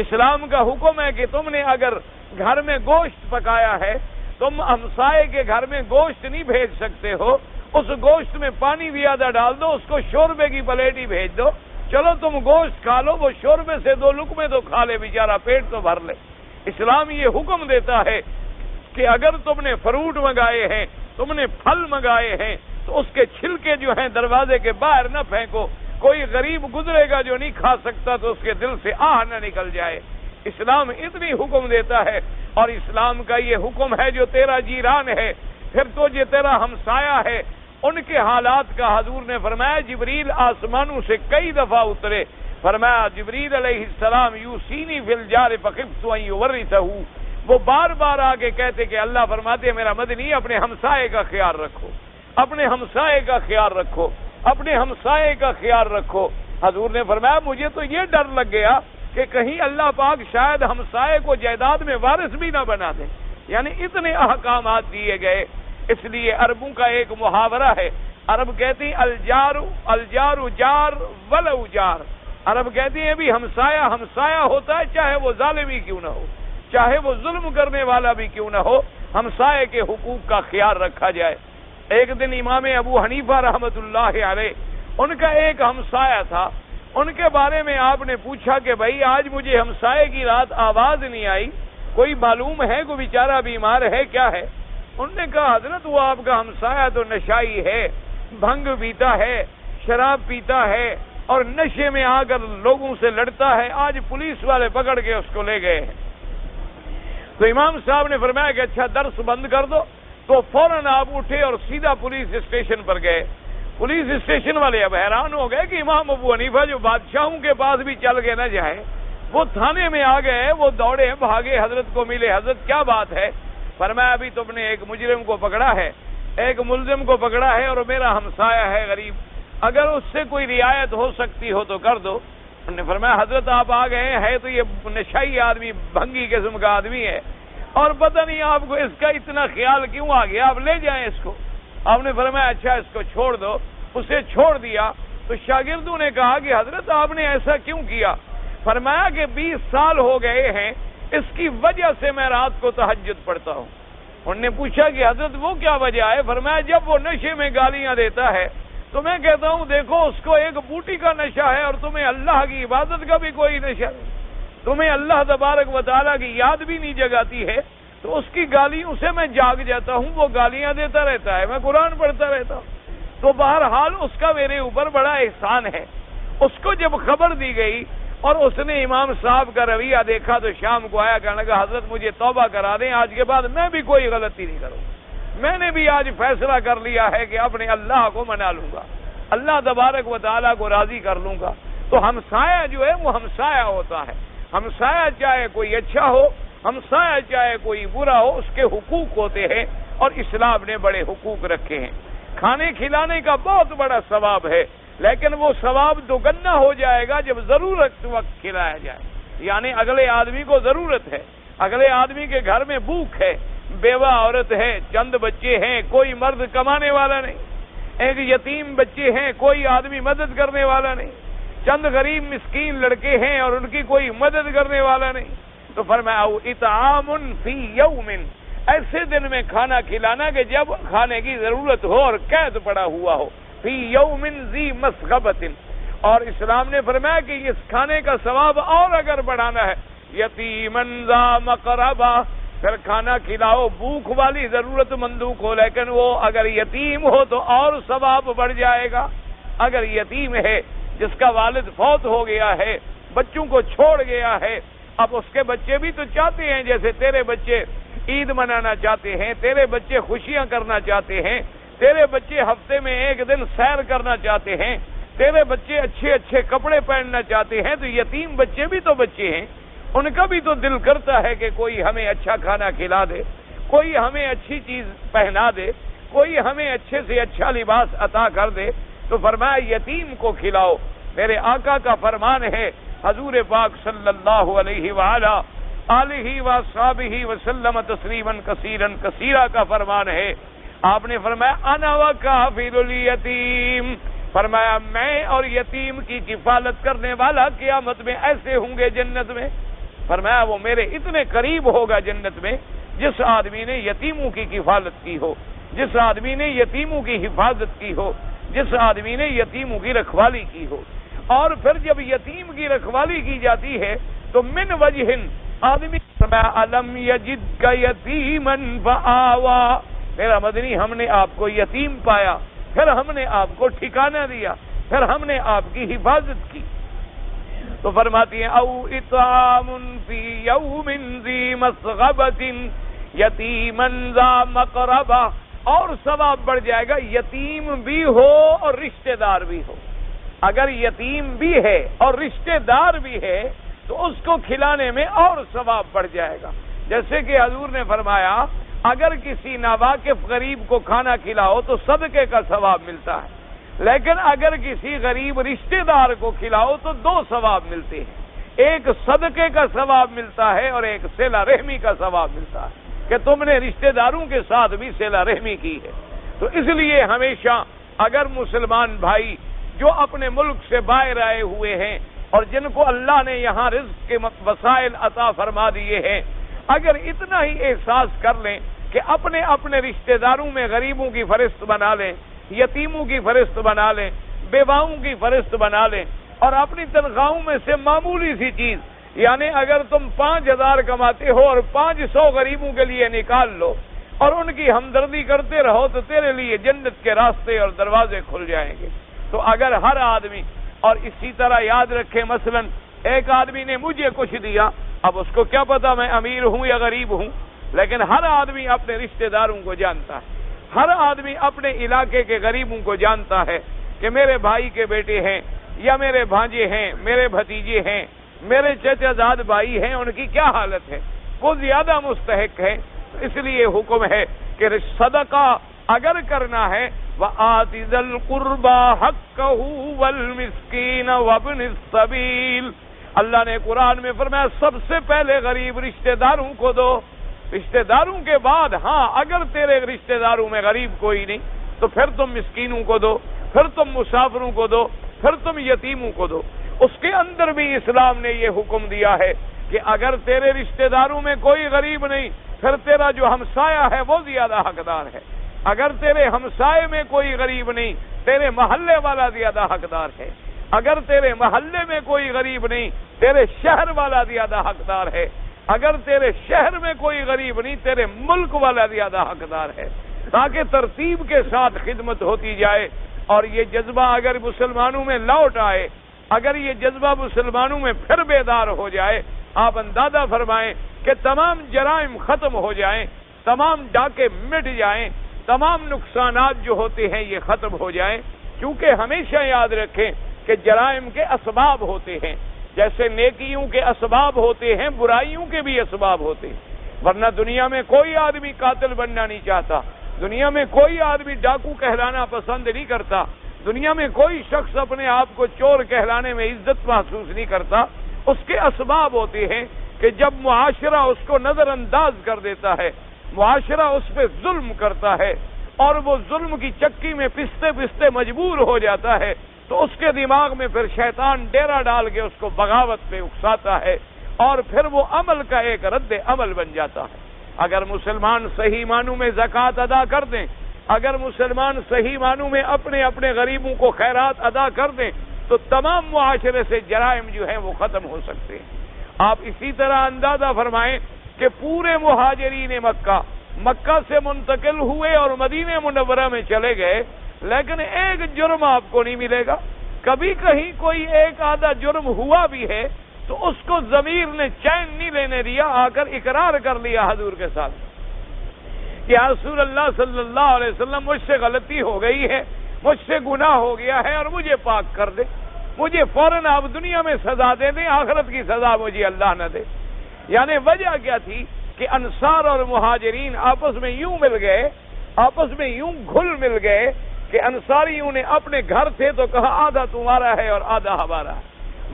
اسلام کا حکم ہے کہ تم نے اگر گھر میں گوشت پکایا ہے، تم ہمسائے کے گھر میں گوشت نہیں بھیج سکتے ہو، اس گوشت میں پانی بھی آدھا ڈال دو، اس کو شوربے کی پلیٹ ہی بھیج دو، چلو تم گوشت کھا لو، وہ شوربے سے 2 لقمے تو کھا لے بیچارہ، پیٹ تو بھر لے۔ اسلام یہ حکم دیتا ہے کہ اگر تم نے فروٹ منگائے ہیں، تم نے پھل منگائے ہیں، تو اس کے چھلکے جو ہیں دروازے کے باہر نہ پھینکو۔ کوئی غریب گزرے گا جو نہیں کھا سکتا تو اس کے دل سے آہ نہ نکل جائے۔ اسلام اتنی حکم دیتا ہے، اور اسلام کا یہ حکم ہے جو تیرا جیران ہے، پھر تو یہ تیرا ہمسایہ ہے، ان کے حالات کا حضور نے فرمایا جبریل آسمانوں سے کئی دفعہ اترے، فرمایا جبریل علیہ السلام یوسینی فی الجار فخفت ان یورثہ، وہ بار بار آگے کہتے کہ اللہ فرماتے میرا مدنی اپنے ہمسائے کا خیال رکھو، اپنے ہمسائے کا خیال رکھو، اپنے ہمسائے کا خیال رکھو۔ حضور نے فرمایا مجھے تو یہ ڈر لگ گیا کہ کہیں اللہ پاک شاید ہمسائے کو جائیداد میں وارث بھی نہ بنا دے۔ یعنی اتنے احکامات دیے گئے۔ اس لیے عربوں کا ایک محاورہ ہے، عرب کہتی ہیں الجار جار ولو جار، عرب کہتی ہیں بھی ہمسایہ ہمسایہ ہوتا ہے چاہے وہ ظالم ہی کیوں نہ ہو، چاہے وہ ظلم کرنے والا بھی کیوں نہ ہو، ہمسائے کے حقوق کا خیال رکھا جائے۔ ایک دن امام ابو حنیفہ رحمۃ اللہ علیہ، ان کا ایک ہمسایہ تھا، ان کے بارے میں آپ نے پوچھا کہ بھائی آج مجھے ہمسائے کی رات آواز نہیں آئی، کوئی معلوم ہے، کوئی بیچارہ بیمار ہے کیا ہے؟ انہوں نے کہا حضرت وہ آپ کا ہمسایہ تو نشائی ہے، بھنگ پیتا ہے، شراب پیتا ہے، اور نشے میں آ کر لوگوں سے لڑتا ہے، آج پولیس والے پکڑ کے اس کو لے گئے ہیں۔ تو امام صاحب نے فرمایا کہ اچھا درس بند کر دو، تو فوراً آپ اٹھے اور سیدھا پولیس اسٹیشن پر گئے۔ پولیس اسٹیشن والے اب حیران ہو گئے کہ امام ابو حنیفہ جو بادشاہوں کے پاس بھی چل کے نہ جائے، وہ تھانے میں آ گئے، وہ دوڑے بھاگے، حضرت کو ملے، حضرت کیا بات ہے؟ فرمایا ابھی تم نے ایک مجرم کو پکڑا ہے، ایک ملزم کو پکڑا ہے، اور میرا ہمسایہ ہے غریب، اگر اس سے کوئی رعایت ہو سکتی ہو تو کر دو۔ انہوں نے فرمایا حضرت آپ آ گئے ہیں تو یہ نشائی آدمی، بھنگی قسم کا آدمی ہے، اور پتہ نہیں آپ کو اس کا اتنا خیال کیوں آ گیا، آپ لے جائیں اس کو۔ آپ نے فرمایا اچھا اس کو چھوڑ دو، اسے چھوڑ دیا۔ تو شاگردوں نے کہا کہ حضرت آپ نے ایسا کیوں کیا؟ فرمایا کہ 20 سال ہو گئے ہیں، اس کی وجہ سے میں رات کو تہجد پڑھتا ہوں۔ انہوں نے پوچھا کہ حضرت وہ کیا وجہ ہے؟ فرمایا جب وہ نشے میں گالیاں دیتا ہے تو میں کہتا ہوں دیکھو اس کو ایک بوٹی کا نشہ ہے، اور تمہیں اللہ کی عبادت کا بھی کوئی نشہ نہیں، تمہیں اللہ تبارک و تعالیٰ کی یاد بھی نہیں جگاتی ہے، تو اس کی گالیوں سے میں جاگ جاتا ہوں، وہ گالیاں دیتا رہتا ہے، میں قرآن پڑھتا رہتا ہوں، تو بہرحال اس کا میرے اوپر بڑا احسان ہے۔ اس کو جب خبر دی گئی اور اس نے امام صاحب کا رویہ دیکھا تو شام کو آیا، کہنے لگا حضرت مجھے توبہ کرا دیں، آج کے بعد میں بھی کوئی غلطی نہیں کروں، میں نے بھی آج فیصلہ کر لیا ہے کہ اپنے اللہ کو منا لوں گا، اللہ تبارک و تعالیٰ کو راضی کر لوں گا۔ تو ہمسایہ جو ہے وہ ہمسایہ ہوتا ہے، ہمسایہ چاہے کوئی اچھا ہو، ہمسایہ چاہے کوئی برا ہو، اس کے حقوق ہوتے ہیں، اور اسلام نے بڑے حقوق رکھے ہیں۔ کھانے کھلانے کا بہت بڑا ثواب ہے، لیکن وہ ثواب دوگنا ہو جائے گا جب ضرورت وقت کھلایا جائے، یعنی اگلے آدمی کو ضرورت ہے، اگلے آدمی کے گھر میں بھوک ہے، بیوہ عورت ہے، چند بچے ہیں، کوئی مرد کمانے والا نہیں، ایک یتیم بچے ہیں، کوئی آدمی مدد کرنے والا نہیں، چند غریب مسکین لڑکے ہیں اور ان کی کوئی مدد کرنے والا نہیں، تو فرمایا اطعام فی یوم، ایسے دن میں کھانا کھلانا کہ جب کھانے کی ضرورت ہو اور قید پڑا ہوا ہو، فی یوم ذی مسغبۃ، اور اسلام نے فرمایا کہ اس کھانے کا ثواب اور اگر بڑھانا ہے، یتیما ذا مقربہ، پھر کھانا کھلاؤ بھوک والی ضرورت مندوں کو، لیکن وہ اگر یتیم ہو تو اور ثواب بڑھ جائے گا۔ اگر یتیم ہے جس کا والد فوت ہو گیا ہے، بچوں کو چھوڑ گیا ہے، اب اس کے بچے بھی تو چاہتے ہیں جیسے تیرے بچے عید منانا چاہتے ہیں، تیرے بچے خوشیاں کرنا چاہتے ہیں، تیرے بچے ہفتے میں ایک دن سیر کرنا چاہتے ہیں، تیرے بچے اچھے اچھے کپڑے پہننا چاہتے ہیں، تو یتیم بچے بھی تو بچے ہیں، ان کا بھی تو دل کرتا ہے کہ کوئی ہمیں اچھا کھانا کھلا دے، کوئی ہمیں اچھی چیز پہنا دے، کوئی ہمیں اچھے سے اچھا لباس عطا کر دے، تو فرمایا یتیم کو کھلاؤ۔ میرے آقا کا فرمان ہے، حضور پاک صلی اللہ علیہ وآلہ آلہ وصحبہ وسلم تسلیما کثیرا کثیرا کا فرمان ہے، آپ نے فرمایا انا وکافل الیتیم، فرمایا میں اور یتیم کی کفالت کرنے والا قیامت میں ایسے ہوں گے جنت میں، فرمایا وہ میرے اتنے قریب ہوگا جنت میں جس آدمی نے یتیموں کی کفالت کی ہو، جس آدمی نے یتیموں کی حفاظت کی ہو، جس آدمی نے یتیموں کی رکھوالی کی ہو۔ اور پھر جب یتیم کی رکھوالی کی جاتی ہے تو من وجہ آدمی فرمایا الم یجدک یتیما فآوا، میرا مدنی ہم نے آپ کو یتیم پایا، پھر ہم نے آپ کو ٹھکانہ دیا، پھر ہم نے آپ کی حفاظت کی۔ تو فرماتی ہیں او اطعام فی یوم ذی مسغبۃ یتیما ذا مقربہ، اور ثواب بڑھ جائے گا، یتیم بھی ہو اور رشتہ دار بھی ہو۔ اگر یتیم بھی ہے اور رشتہ دار بھی ہے تو اس کو کھلانے میں اور ثواب بڑھ جائے گا۔ جیسے کہ حضور نے فرمایا اگر کسی ناواقف غریب کو کھانا کھلاؤ تو صدقے کا ثواب ملتا ہے، لیکن اگر کسی غریب رشتہ دار کو کھلاؤ تو دو ثواب ملتے ہیں، ایک صدقے کا ثواب ملتا ہے اور ایک صلہ رحمی کا ثواب ملتا ہے کہ تم نے رشتہ داروں کے ساتھ بھی صلہ رحمی کی ہے۔ تو اس لیے ہمیشہ اگر مسلمان بھائی جو اپنے ملک سے باہر آئے ہوئے ہیں اور جن کو اللہ نے یہاں رزق کے وسائل عطا فرما دیے ہیں، اگر اتنا ہی احساس کر لیں کہ اپنے اپنے رشتہ داروں میں غریبوں کی فہرست بنا لیں، یتیموں کی فہرست بنا لیں، بیواؤں کی فہرست بنا لیں، اور اپنی تنخواہوں میں سے معمولی سی چیز، یعنی اگر تم 5,000 کماتے ہو اور 500 غریبوں کے لیے نکال لو اور ان کی ہمدردی کرتے رہو تو تیرے لیے جنت کے راستے اور دروازے کھل جائیں گے۔ تو اگر ہر آدمی، اور اسی طرح یاد رکھیں مثلا ایک آدمی نے مجھے کچھ دیا، اب اس کو کیا پتا میں امیر ہوں یا غریب ہوں، لیکن ہر آدمی اپنے رشتہ داروں کو جانتا ہے، ہر آدمی اپنے علاقے کے غریبوں کو جانتا ہے کہ میرے بھائی کے بیٹے ہیں یا میرے بھانجے ہیں، میرے بھتیجے ہیں، میرے چچا زاد بھائی ہیں، ان کی کیا حالت ہے، وہ زیادہ مستحق ہے۔ اس لیے حکم ہے کہ صدقہ اگر کرنا ہے وَآتِ ذَا الْقُرْبَى حَقَّهُ وَالْمِسْكِينَ وَابْنِ السَّبِيلِ، اللہ نے قرآن میں فرمایا سب سے پہلے غریب رشتہ داروں کو دو، رشتہ داروں کے بعد ہاں اگر تیرے رشتہ داروں میں غریب کوئی نہیں تو پھر تم مسکینوں کو دو، پھر تم مسافروں کو دو، پھر تم یتیموں کو دو۔ اس کے اندر بھی اسلام نے یہ حکم دیا ہے کہ اگر تیرے رشتہ داروں میں کوئی غریب نہیں پھر تیرا جو ہمسایہ ہے وہ زیادہ حقدار ہے، اگر تیرے ہمسائے میں کوئی غریب نہیں تیرے محلے والا زیادہ حقدار ہے، اگر تیرے محلے میں کوئی غریب نہیں تیرے شہر والا زیادہ حقدار ہے، اگر تیرے شہر میں کوئی غریب نہیں تیرے ملک والا زیادہ حقدار ہے، تاکہ ترتیب کے ساتھ خدمت ہوتی جائے۔ اور یہ جذبہ اگر مسلمانوں میں لوٹ آئے، اگر یہ جذبہ مسلمانوں میں پھر بیدار ہو جائے، آپ اندازہ فرمائیں کہ تمام جرائم ختم ہو جائیں، تمام ڈاکے مٹ جائیں، تمام نقصانات جو ہوتے ہیں یہ ختم ہو جائیں۔ کیونکہ ہمیشہ یاد رکھیں کہ جرائم کے اسباب ہوتے ہیں، جیسے نیکیوں کے اسباب ہوتے ہیں برائیوں کے بھی اسباب ہوتے ہیں، ورنہ دنیا میں کوئی آدمی قاتل بننا نہیں چاہتا، دنیا میں کوئی آدمی ڈاکو کہلانا پسند نہیں کرتا، دنیا میں کوئی شخص اپنے آپ کو چور کہلانے میں عزت محسوس نہیں کرتا۔ اس کے اسباب ہوتے ہیں، کہ جب معاشرہ اس کو نظر انداز کر دیتا ہے، معاشرہ اس پہ ظلم کرتا ہے اور وہ ظلم کی چکی میں پستے پستے مجبور ہو جاتا ہے، تو اس کے دماغ میں پھر شیطان ڈیرا ڈال کے اس کو بغاوت پہ اکساتا ہے اور پھر وہ عمل کا ایک رد عمل بن جاتا ہے۔ اگر مسلمان صحیح معنوں میں زکوٰۃ ادا کر دیں، اگر مسلمان صحیح معنوں میں اپنے اپنے غریبوں کو خیرات ادا کر دیں، تو تمام معاشرے سے جرائم جو ہیں وہ ختم ہو سکتے ہیں۔ آپ اسی طرح اندازہ فرمائیں کہ پورے مہاجرین مکہ سے منتقل ہوئے اور مدینہ منورہ میں چلے گئے، لیکن ایک جرم آپ کو نہیں ملے گا۔ کبھی کہیں کوئی ایک آدھا جرم ہوا بھی ہے تو اس کو ضمیر نے چین نہیں لینے دیا، آ کر اقرار کر لیا حضور کے ساتھ کہ یا رسول اللہ صلی اللہ علیہ وسلم مجھ سے غلطی ہو گئی ہے، مجھ سے گناہ ہو گیا ہے اور مجھے پاک کر دے، مجھے فوراً آپ دنیا میں سزا دے دیں، آخرت کی سزا مجھے اللہ نہ دے۔ یعنی وجہ کیا تھی کہ انصار اور مہاجرین آپس میں یوں مل گئے، آپس میں یوں گھل مل گئے کہ انصاریوں نے اپنے گھر تھے تو کہا آدھا تمہارا ہے اور آدھا ہمارا ہے،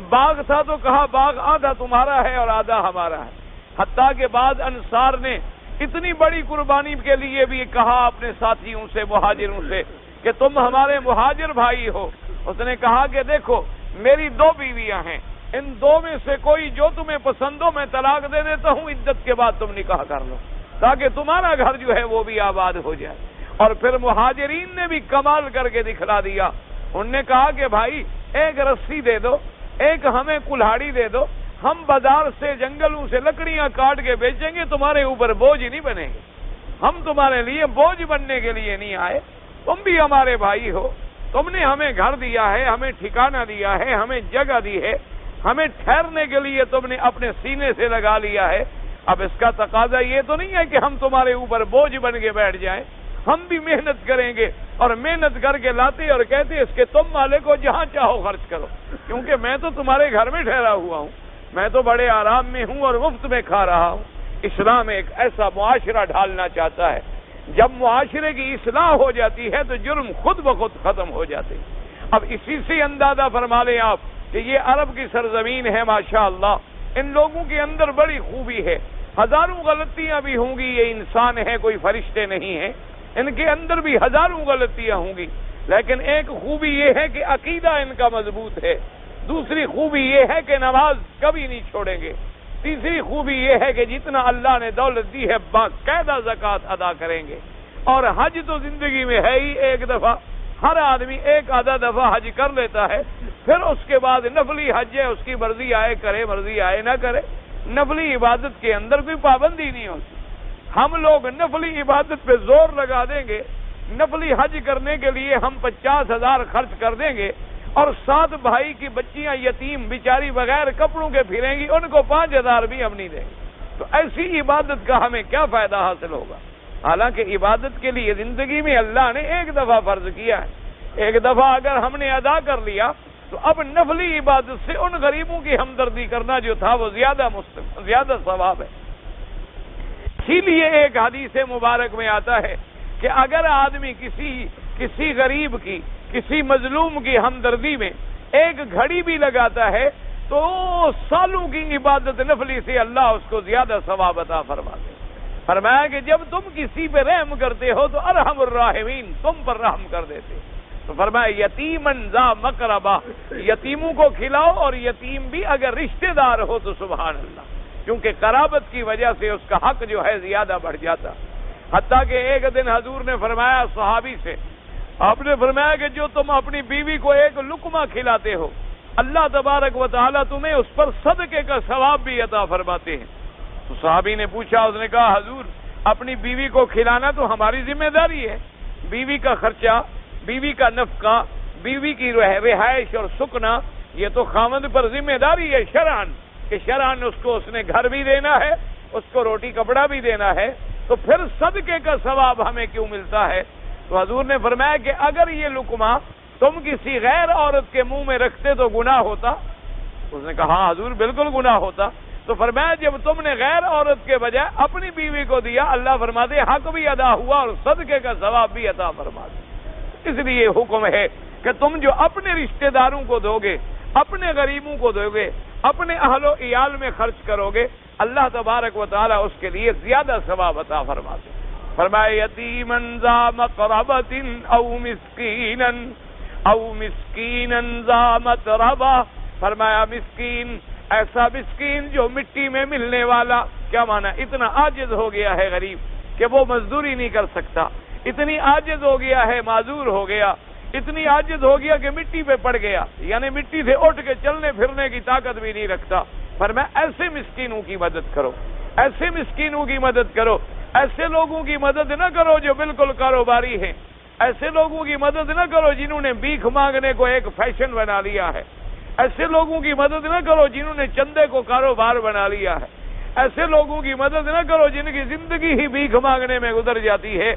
باغ تھا تو کہا باغ آدھا تمہارا ہے اور آدھا ہمارا ہے، حتیٰ کہ بعض انصار نے اتنی بڑی قربانی کے لیے بھی کہا اپنے ساتھیوں سے، مہاجروں سے، کہ تم ہمارے مہاجر بھائی ہو۔ اس نے کہا کہ دیکھو میری 2 بیویاں ہیں، ان 2 میں سے کوئی جو تمہیں پسند ہو میں طلاق دے دیتا ہوں، عدت کے بعد تم نکاح کر لو تاکہ تمہارا گھر جو ہے وہ بھی آباد ہو جائے۔ اور پھر مہاجرین نے بھی کمال کر کے دکھلا دیا، انہوں نے کہا کہ بھائی ایک رسی دے دو، ایک ہمیں کلہاڑی دے دو، ہم بازار سے جنگلوں سے لکڑیاں کاٹ کے بیچیں گے، تمہارے اوپر بوجھ نہیں بنیں گے، ہم تمہارے لیے بوجھ بننے کے لیے نہیں آئے، تم بھی ہمارے بھائی ہو، تم نے ہمیں گھر دیا ہے، ہمیں ٹھکانہ دیا ہے، ہمیں جگہ دی ہے، ہمیں ٹھہرنے کے لیے تم نے اپنے سینے سے لگا لیا ہے۔ اب اس کا تقاضا یہ تو نہیں ہے کہ ہم تمہارے اوپر بوجھ بن کے بیٹھ جائیں، ہم بھی محنت کریں گے اور محنت کر کے لاتے اور کہتے اس کے تم مالک ہو، جہاں چاہو خرچ کرو، کیونکہ میں تو تمہارے گھر میں ٹھہرا ہوا ہوں، میں تو بڑے آرام میں ہوں اور مفت میں کھا رہا ہوں۔ اسلام ایک ایسا معاشرہ ڈھالنا چاہتا ہے، جب معاشرے کی اصلاح ہو جاتی ہے تو جرم خود بخود ختم ہو جاتے ہیں۔ اب اسی سے اندازہ فرما لیں آپ کہ یہ عرب کی سرزمین ہے، ماشاءاللہ ان لوگوں کے اندر بڑی خوبی ہے، ہزاروں غلطیاں بھی ہوں گی، یہ انسان ہے کوئی فرشتے نہیں ہیں، ان کے اندر بھی ہزاروں غلطیاں ہوں گی، لیکن ایک خوبی یہ ہے کہ عقیدہ ان کا مضبوط ہے، دوسری خوبی یہ ہے کہ نماز کبھی نہیں چھوڑیں گے، تیسری خوبی یہ ہے کہ جتنا اللہ نے دولت دی ہے باقاعدہ زکوٰۃ ادا کریں گے، اور حج تو زندگی میں ہے ہی ایک دفعہ، ہر آدمی ایک آدھا دفعہ حج کر لیتا ہے، پھر اس کے بعد نفلی حج ہے، اس کی مرضی آئے کرے مرضی آئے نہ کرے، نفلی عبادت کے اندر کوئی پابندی نہیں ہوتی۔ ہم لوگ نفلی عبادت پہ زور لگا دیں گے، نفلی حج کرنے کے لیے ہم 50,000 خرچ کر دیں گے اور 7 بھائی کی بچیاں یتیم بیچاری بغیر کپڑوں کے پھریں گی، ان کو 5,000 بھی ہم نہیں دیں گے، تو ایسی عبادت کا ہمیں کیا فائدہ حاصل ہوگا؟ حالانکہ عبادت کے لیے زندگی میں اللہ نے ایک دفعہ فرض کیا ہے، ایک دفعہ اگر ہم نے ادا کر لیا تو اب نفلی عبادت سے ان غریبوں کی ہمدردی کرنا جو تھا وہ زیادہ ثواب ہے۔ اسی لیے ایک حدیث مبارک میں آتا ہے کہ اگر آدمی کسی غریب کی، کسی مظلوم کی ہمدردی میں ایک گھڑی بھی لگاتا ہے تو سالوں کی عبادت نفلی سے اللہ اس کو زیادہ ثواب عطا فرماتے ہیں۔ فرمایا کہ جب تم کسی پہ رحم کرتے ہو تو ارحم الراحمین تم پر رحم کر دیتے، تو فرمایا یتیمن ذا مقربہ، یتیموں کو کھلاؤ، اور یتیم بھی اگر رشتہ دار ہو تو سبحان اللہ، کیونکہ قرابت کی وجہ سے اس کا حق جو ہے زیادہ بڑھ جاتا۔ حتیٰ کہ ایک دن حضور نے فرمایا صحابی سے، آپ نے فرمایا کہ جو تم اپنی بیوی کو ایک لقمہ کھلاتے ہو اللہ تبارک و تعالیٰ تمہیں اس پر صدقے کا ثواب بھی عطا فرماتے ہیں۔ تو صحابی نے پوچھا، اس نے کہا حضور اپنی بیوی کو کھلانا تو ہماری ذمہ داری ہے، بیوی کا خرچہ، بیوی کا نفقہ، بیوی کی رہائش اور سکنا یہ تو خاوند پر ذمہ داری ہے شرعاً، کہ شرعاً اس نے گھر بھی دینا ہے، اس کو روٹی کپڑا بھی دینا ہے، تو پھر صدقے کا ثواب ہمیں کیوں ملتا ہے؟ تو حضور نے فرمایا کہ اگر یہ لقمہ تم کسی غیر عورت کے منہ میں رکھتے تو گناہ ہوتا؟ اس نے کہا ہاں حضور بالکل گناہ ہوتا۔ تو فرمایا جب تم نے غیر عورت کے بجائے اپنی بیوی کو دیا، اللہ فرماتے حق بھی ادا ہوا اور صدقے کا ثواب بھی عطا فرماتے۔ اس لیے حکم ہے کہ تم جو اپنے رشتہ داروں کو دو گے، اپنے غریبوں کو دو گے، اپنے اہل و عیال میں خرچ کرو گے، اللہ تبارک و تعالیٰ اس کے لیے زیادہ ثواب عطا فرماتے. فرمایا یتیما ذا مقربۃ او مسکینا ذا متربہ. فرمایا مسکین، ایسا مسکین جو مٹی میں ملنے والا. کیا مانا؟ اتنا عاجز ہو گیا ہے غریب کہ وہ مزدوری نہیں کر سکتا، اتنی عاجز ہو گیا ہے، معذور ہو گیا، اتنی عاجز ہو گیا کہ مٹی پہ پڑ گیا، یعنی مٹی سے اٹھ کے چلنے پھرنے کی طاقت بھی نہیں رکھتا. فرمایا ایسے مسکینوں کی مدد کرو، ایسے مسکینوں کی مدد کرو. ایسے لوگوں کی مدد نہ کرو جو بالکل کاروباری ہیں، ایسے لوگوں کی مدد نہ کرو جنہوں نے بھیک مانگنے کو ایک فیشن بنا لیا ہے، ایسے لوگوں کی مدد نہ کرو جنہوں نے چندے کو کاروبار بنا لیا ہے، ایسے لوگوں کی مدد نہ کرو جن کی زندگی ہی بھیک مانگنے میں گزر جاتی ہے.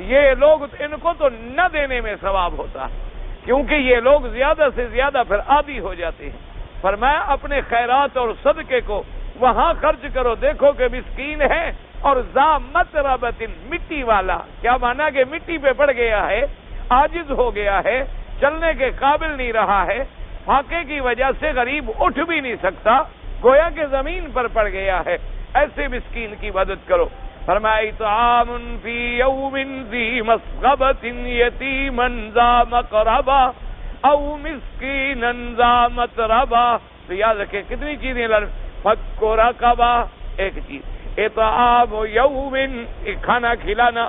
یہ لوگ ان کو تو نہ دینے میں ثواب ہوتا ہے، کیونکہ یہ لوگ زیادہ سے زیادہ پھر عادی ہو جاتے ہیں. فرمایا اپنے خیرات اور صدقے کو وہاں خرچ کرو، دیکھو کہ مسکین ہے اور ذا متربۃ، مٹی والا. کیا مانا کہ مٹی پہ پڑ گیا ہے، عاجز ہو گیا ہے، چلنے کے قابل نہیں رہا ہے، فاقے کی وجہ سے غریب اٹھ بھی نہیں سکتا، گویا کہ زمین پر پڑ گیا ہے. ایسے مسکین کی مدد کرو. فرمایا اطعام فی یوم ذی مسغبۃ یتیما ذا مقربہ او مسکینا ذا متربہ. تو یاد رکھیں کتنی چیزیں، فک رقبہ ایک چیز، اطعام یوم کھانا کھلانا.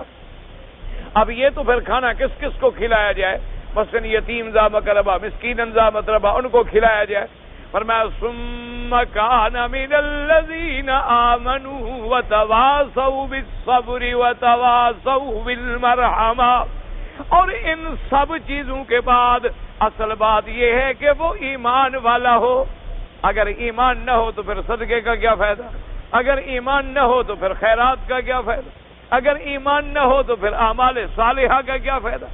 اب یہ تو پھر کھانا کس کس کو کھلایا جائے؟ مثلا یتیم ذا مقربہ، مسکینا ذا متربہ، ان کو کھلایا جائے. فرمایا ثم کان من الذین آمنوا وتواصوا بالصبر وتواصوا بالمرحمہ. اور ان سب چیزوں کے بعد اصل بات یہ ہے کہ وہ ایمان والا ہو. اگر ایمان نہ ہو تو پھر صدقے کا کیا فائدہ؟ اگر ایمان نہ ہو تو پھر خیرات کا کیا فائدہ؟ اگر ایمان نہ ہو تو پھر اعمال صالحہ کا کیا فائدہ؟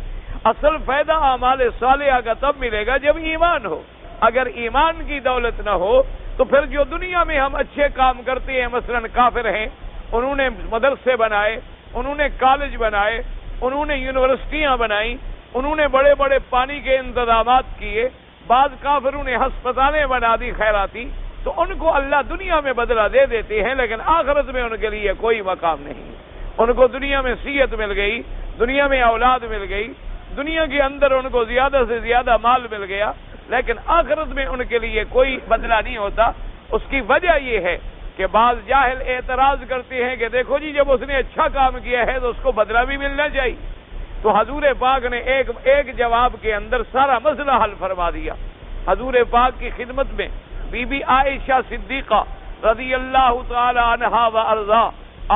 اصل فائدہ اعمال صالحہ کا تب ملے گا جب ایمان ہو. اگر ایمان کی دولت نہ ہو تو پھر جو دنیا میں ہم اچھے کام کرتے ہیں، مثلا کافر ہیں، انہوں نے مدرسے بنائے، انہوں نے کالج بنائے، انہوں نے یونیورسٹیاں بنائیں، انہوں نے بڑے بڑے پانی کے انتظامات کیے، بعض کافروں نے ہسپتالیں بنا دی خیراتی، تو ان کو اللہ دنیا میں بدلہ دے دیتے ہیں، لیکن آخرت میں ان کے لیے کوئی مقام نہیں. ان کو دنیا میں صحت مل گئی، دنیا میں اولاد مل گئی، دنیا کے اندر ان کو زیادہ سے زیادہ مال مل گیا، لیکن آخرت میں ان کے لیے کوئی بدلہ نہیں ہوتا. اس کی وجہ یہ ہے کہ بعض جاہل اعتراض کرتے ہیں کہ دیکھو جی جب اس نے اچھا کام کیا ہے تو اس کو بدلہ بھی ملنا چاہیے. تو حضور پاک نے ایک جواب کے اندر سارا مسئلہ حل فرما دیا. حضور پاک کی خدمت میں بی بی عائشہ صدیقہ رضی اللہ تعالی عنہا و ارضا،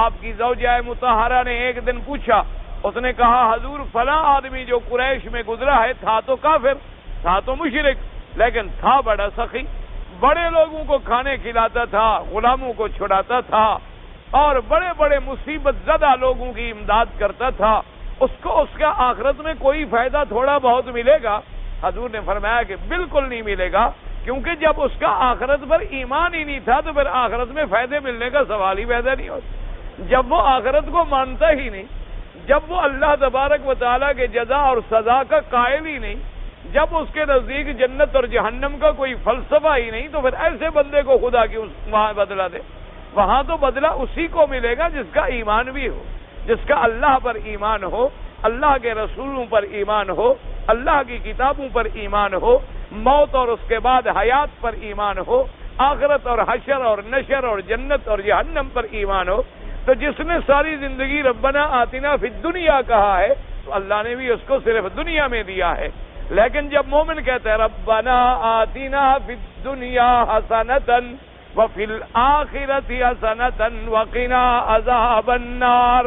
آپ کی زوجہ مطہرہ نے ایک دن پوچھا، اس نے کہا حضور فلاں آدمی جو قریش میں گزرا ہے تھا تو کافر، تھا تو مشرک، لیکن تھا بڑا سخی، بڑے لوگوں کو کھانے کھلاتا تھا، غلاموں کو چھڑاتا تھا، اور بڑے بڑے مصیبت زدہ لوگوں کی امداد کرتا تھا. اس کو اس کا آخرت میں کوئی فائدہ تھوڑا بہت ملے گا؟ حضور نے فرمایا کہ بالکل نہیں ملے گا، کیونکہ جب اس کا آخرت پر ایمان ہی نہیں تھا تو پھر آخرت میں فائدے ملنے کا سوال ہی پیدا نہیں ہوتا. جب وہ آخرت کو مانتا ہی نہیں، جب وہ اللہ تبارک و تعالیٰ کے جزا اور سزا کا قائل ہی نہیں، جب اس کے نزدیک جنت اور جہنم کا کوئی فلسفہ ہی نہیں، تو پھر ایسے بندے کو خدا کی وہاں بدلہ دے. وہاں تو بدلہ اسی کو ملے گا جس کا ایمان بھی ہو، جس کا اللہ پر ایمان ہو، اللہ کے رسولوں پر ایمان ہو، اللہ کی کتابوں پر ایمان ہو، موت اور اس کے بعد حیات پر ایمان ہو، آخرت اور حشر اور نشر اور جنت اور جہنم پر ایمان ہو. تو جس نے ساری زندگی ربنا آتنا فی الدنیا کہا ہے تو اللہ نے بھی اس کو صرف دنیا میں دیا ہے. لیکن جب مومن کہتا ہے ربنا آتنا فی الدنیا حسنۃ وفی الآخرۃ حسنۃ وقنا عذاب النار،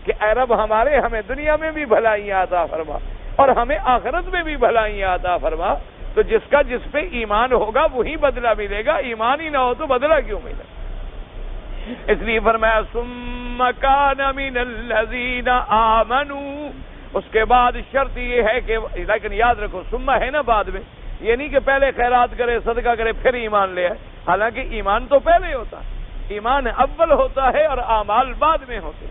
کہ اے رب ہمیں دنیا میں بھی بھلائیاں عطا فرما اور ہمیں آخرت میں بھی بھلائیاں عطا فرما. تو جس پہ ایمان ہوگا وہی بدلہ ملے گا، ایمان ہی نہ ہو تو بدلہ کیوں ملے؟ اس لیے فرمایا ثم کان من الذین آمنوا. اس کے بعد شرط یہ ہے کہ، لیکن یاد رکھو ثم ہے نا بعد میں، یہ نہیں کہ پہلے خیرات کرے صدقہ کرے پھر ایمان لے آئے. حالانکہ ایمان تو پہلے ہوتا ہے، ایمان اول ہوتا ہے اور اعمال بعد میں ہوتے.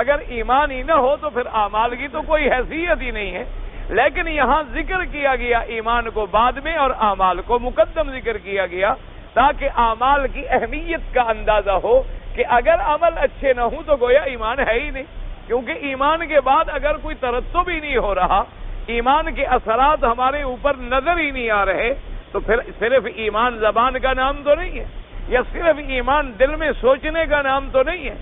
اگر ایمان ہی نہ ہو تو پھر اعمال کی تو کوئی حیثیت ہی نہیں ہے. لیکن یہاں ذکر کیا گیا ایمان کو بعد میں اور اعمال کو مقدم ذکر کیا گیا تاکہ اعمال کی اہمیت کا اندازہ ہو کہ اگر عمل اچھے نہ ہوں تو گویا ایمان ہے ہی نہیں، کیونکہ ایمان کے بعد اگر کوئی ترتب ہی نہیں ہو رہا، ایمان کے اثرات ہمارے اوپر نظر ہی نہیں آ رہے، تو پھر صرف ایمان زبان کا نام تو نہیں ہے، یا صرف ایمان دل میں سوچنے کا نام تو نہیں ہے۔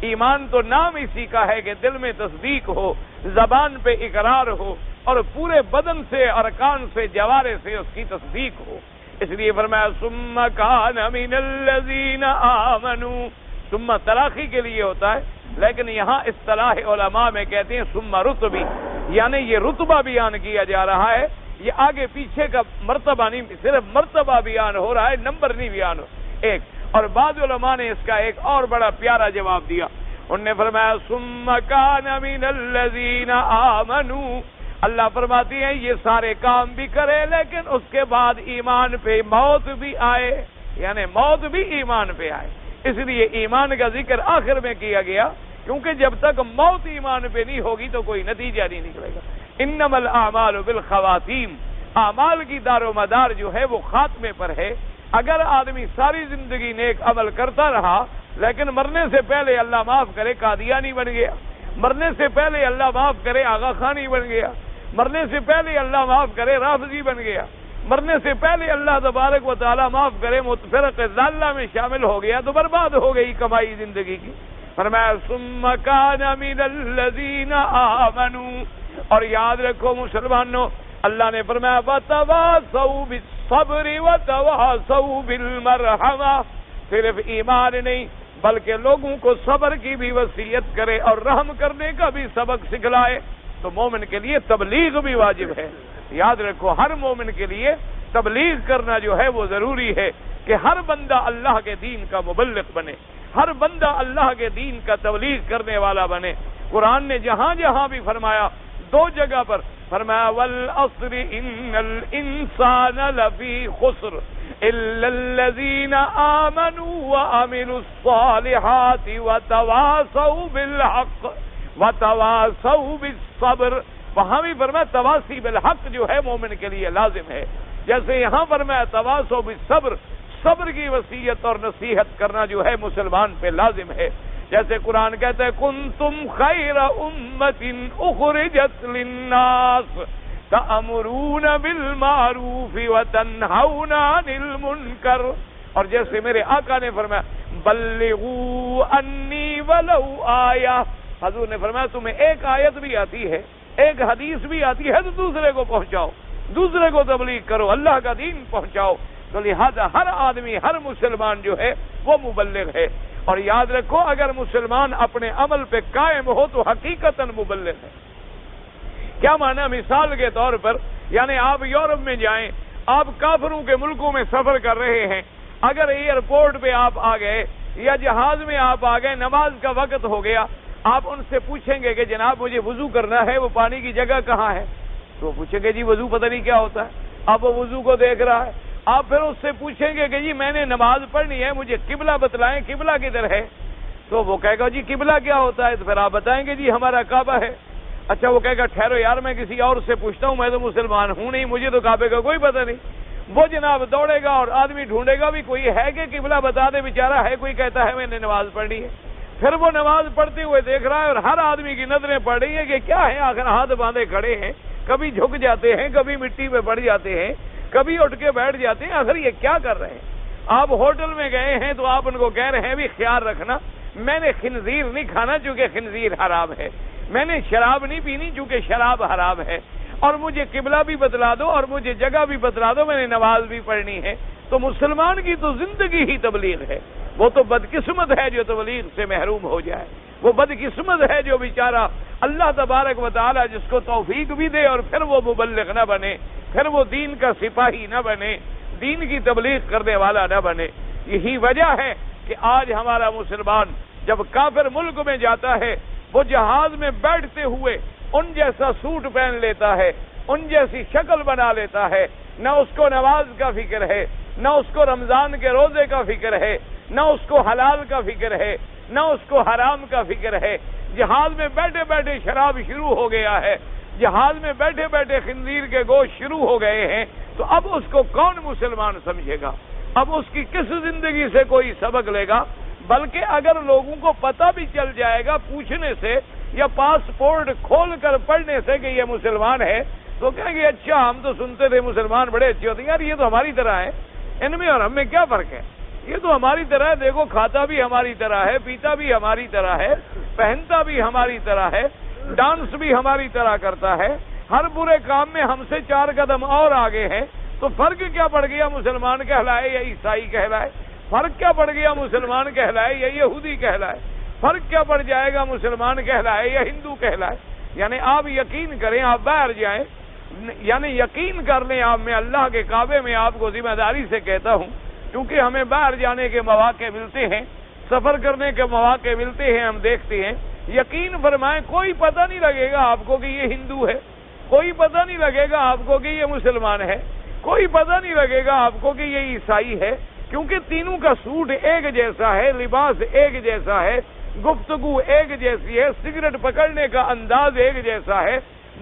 ایمان تو نام اسی کا ہے کہ دل میں تصدیق ہو، زبان پہ اقرار ہو، اور پورے بدن سے، ارکان سے، جوارے سے اس کی تصدیق ہو۔ اس لیے فرمایا ثم کان من الذین آمنوا، ثم تراخی کے لیے ہوتا ہے، لیکن یہاں اصطلاح علماء میں کہتے ہیں ثم رتبی، یعنی یہ رتبہ بیان کیا جا رہا ہے، یہ آگے پیچھے کا مرتبہ نہیں، صرف مرتبہ بیان ہو رہا ہے، نمبر نہیں بیان ہو ایک۔ اور بعض علماء نے اس کا ایک اور بڑا پیارا جواب دیا، انہوں نے فرمایا ثم کان من الذین آمنوا، اللہ فرماتی ہیں یہ سارے کام بھی کرے لیکن اس کے بعد ایمان پہ موت بھی آئے، یعنی موت بھی ایمان پہ آئے۔ اس لیے ایمان کا ذکر آخر میں کیا گیا، کیونکہ جب تک موت ایمان پہ نہیں ہوگی تو کوئی نتیجہ نہیں نکلے گا۔ انما الاعمال بالخواتیم، اعمال کی دار و مدار جو ہے وہ خاتمے پر ہے۔ اگر آدمی ساری زندگی نیک عمل کرتا رہا لیکن مرنے سے پہلے اللہ معاف کرے قادیانی بن گیا، مرنے سے پہلے اللہ معاف کرے آغا خانی بن گیا، مرنے سے پہلے اللہ معاف کرے رافضی بن گیا، مرنے سے پہلے اللہ تبارک و تعالی معاف کرے متفرق ضالہ میں شامل ہو گیا، تو برباد ہو گئی کمائی زندگی کی۔ فرمایا ثم کان من الذین آمنوا، اور یاد رکھو مسلمانوں، اللہ نے فرمایا وتواصوا بالصبر وتواصوا بالمرحمہ، صرف ایمان نہیں بلکہ لوگوں کو صبر کی بھی وصیت کرے اور رحم کرنے کا بھی سبق سکھلائے۔ تو مومن کے لیے تبلیغ بھی واجب ہے۔ یاد رکھو ہر مومن کے لیے تبلیغ کرنا جو ہے وہ ضروری ہے، کہ ہر بندہ اللہ کے دین کا مبلغ بنے، ہر بندہ اللہ کے دین کا تبلیغ کرنے والا بنے۔ قرآن نے جہاں جہاں بھی فرمایا، دو جگہ پر فرمایا والعصر ان الانسان لفی خسر الا الذین آمنوا وعملوا الصالحات وتواصوا بالحق وتواصوا بالصبر، وہاں بھی فرمایا تواصی بالحق جو ہے مومن کے لیے لازم ہے، جیسے یہاں فرمایا تواصوا بالصبر، صبر کی وصیت اور نصیحت کرنا جو ہے مسلمان پہ لازم ہے۔ جیسے قرآن کہتا ہے کنتم خیر امت اخرجت للناس تأمرون بالمعروف وتنہون عن المنکر، اور جیسے میرے آقا نے فرمایا بلغوا انی ولو آیہ، حضور نے فرمایا تمہیں ایک آیت بھی آتی ہے، ایک حدیث بھی آتی ہے تو دوسرے کو پہنچاؤ، دوسرے کو تبلیغ کرو، اللہ کا دین پہنچاؤ۔ تو لہذا ہر آدمی، ہر مسلمان جو ہے وہ مبلغ ہے۔ اور یاد رکھو اگر مسلمان اپنے عمل پہ قائم ہو تو حقیقتاً مبلغ ہے۔ کیا معنی؟ مثال کے طور پر یعنی آپ یورپ میں جائیں، آپ کافروں کے ملکوں میں سفر کر رہے ہیں، اگر ایئرپورٹ پہ آپ آ گئے یا جہاز میں آپ آ گئے، نماز کا وقت ہو گیا، آپ ان سے پوچھیں گے کہ جناب مجھے وضو کرنا ہے، وہ پانی کی جگہ کہاں ہے؟ تو وہ پوچھیں گے جی وضو پتہ نہیں کیا ہوتا ہے، اب وہ وضو کو دیکھ رہا ہے۔ آپ پھر اس سے پوچھیں گے کہ جی میں نے نماز پڑھنی ہے، مجھے قبلہ بتلائیں، قبلہ کدھر ہے؟ تو وہ کہے گا جی قبلہ کیا ہوتا ہے؟ تو پھر آپ بتائیں گے جی ہمارا کعبہ ہے۔ اچھا وہ کہے گا ٹھہرو یار میں کسی اور سے پوچھتا ہوں، میں تو مسلمان ہوں نہیں، مجھے تو کعبے کا کوئی پتہ نہیں۔ وہ جناب دوڑے گا اور آدمی ڈھونڈے گا بھی کوئی ہے کہ قبلہ بتا دے، بیچارہ ہے کوئی کہتا ہے میں نے نماز پڑھنی ہے۔ پھر وہ نماز پڑھتے ہوئے دیکھ رہا ہے اور ہر آدمی کی نظریں پڑ رہی ہیں کہ کیا ہے، آخر ہاتھ باندھے کھڑے ہیں، کبھی جھک جاتے ہیں، کبھی مٹی پہ پڑ جاتے ہیں، کبھی اٹھ کے بیٹھ جاتے ہیں، آخر یہ کیا کر رہے ہیں؟ آپ ہوٹل میں گئے ہیں تو آپ ان کو کہہ رہے ہیں بھی خیال رکھنا، میں نے خنزیر نہیں کھانا چونکہ خنزیر حرام ہے، میں نے شراب نہیں پینی چونکہ شراب حرام ہے، اور مجھے قبلہ بھی بتلا دو اور مجھے جگہ بھی بتلا دو، میں نے نماز بھی پڑھنی ہے۔ تو مسلمان کی تو زندگی ہی تبلیغ ہے، وہ تو بدقسمت ہے جو تبلیغ سے محروم ہو جائے، وہ بدقسمت ہے جو بیچارہ اللہ تبارک و تعالی جس کو توفیق بھی دے اور پھر وہ مبلغ نہ بنے، پھر وہ دین کا سپاہی نہ بنے، دین کی تبلیغ کرنے والا نہ بنے۔ یہی وجہ ہے کہ آج ہمارا مسلمان جب کافر ملک میں جاتا ہے، وہ جہاز میں بیٹھتے ہوئے ان جیسا سوٹ پہن لیتا ہے، ان جیسی شکل بنا لیتا ہے، نہ اس کو نماز کا فکر ہے، نہ اس کو رمضان کے روزے کا فکر ہے، نہ اس کو حلال کا فکر ہے، نہ اس کو حرام کا فکر ہے۔ جہاز میں بیٹھے بیٹھے شراب شروع ہو گیا ہے، جہاز میں بیٹھے بیٹھے خنزیر کے گوشت شروع ہو گئے ہیں، تو اب اس کو کون مسلمان سمجھے گا؟ اب اس کی کس زندگی سے کوئی سبق لے گا؟ بلکہ اگر لوگوں کو پتہ بھی چل جائے گا پوچھنے سے یا پاسپورٹ کھول کر پڑھنے سے کہ یہ مسلمان ہے تو کہیں گے اچھا ہم تو سنتے تھے مسلمان بڑے اچھے ہوتے ہیں، یار یہ تو ہماری طرح ہے، ان میں اور ہم میں کیا فرق ہے؟ یہ تو ہماری طرح ہے، دیکھو کھاتا بھی ہماری طرح ہے، پیتا بھی ہماری طرح ہے، پہنتا بھی ہماری طرح ہے، ڈانس بھی ہماری طرح کرتا ہے، ہر برے کام میں ہم سے 4 قدم اور آگے ہیں، تو فرق کیا پڑ گیا مسلمان کہلائے یا عیسائی کہلائے؟ فرق کیا پڑ گیا مسلمان کہلائے یا یہودی کہلائے؟ فرق کیا پڑ جائے گا مسلمان کہلائے یا ہندو کہلائے؟ یعنی آپ یقین کریں، آپ باہر جائیں، یعنی یقین کر لیں آپ، میں اللہ کے کعبے میں آپ کو ذمہ داری سے کہتا ہوں، کیونکہ ہمیں باہر جانے کے مواقع ملتے ہیں، سفر کرنے کے مواقع ملتے ہیں، ہم دیکھتے ہیں، یقین فرمائیں کوئی پتہ نہیں لگے گا آپ کو کہ یہ ہندو ہے، کوئی پتہ نہیں لگے گا آپ کو کہ یہ مسلمان ہے، کوئی پتہ نہیں لگے گا آپ کو کہ یہ عیسائی ہے، کیونکہ تینوں کا سوٹ ایک جیسا ہے، لباس ایک جیسا ہے، گفتگو ایک جیسی ہے، سگریٹ پکڑنے کا انداز ایک جیسا ہے،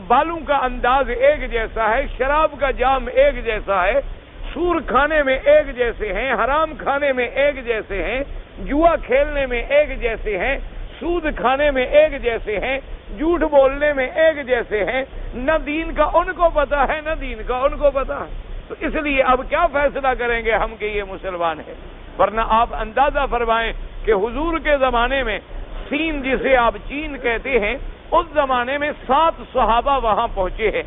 بالوں کا انداز ایک جیسا ہے، شراب کا جام ایک جیسا ہے، سور کھانے میں ایک جیسے ہیں، حرام کھانے میں ایک جیسے ہیں، جوا کھیلنے میں ایک جیسے ہیں، سود کھانے میں ایک جیسے ہیں، جھوٹ بولنے میں ایک جیسے ہیں، نہ دین کا ان کو پتا ہے نہ دین کا ان کو پتا ہے، تو اس لیے اب کیا فیصلہ کریں گے ہم کہ یہ مسلمان ہے؟ ورنہ آپ اندازہ فرمائیں کہ حضور کے زمانے میں سین جسے آپ چین کہتے ہیں، اس زمانے میں 7 صحابہ وہاں پہنچے ہیں،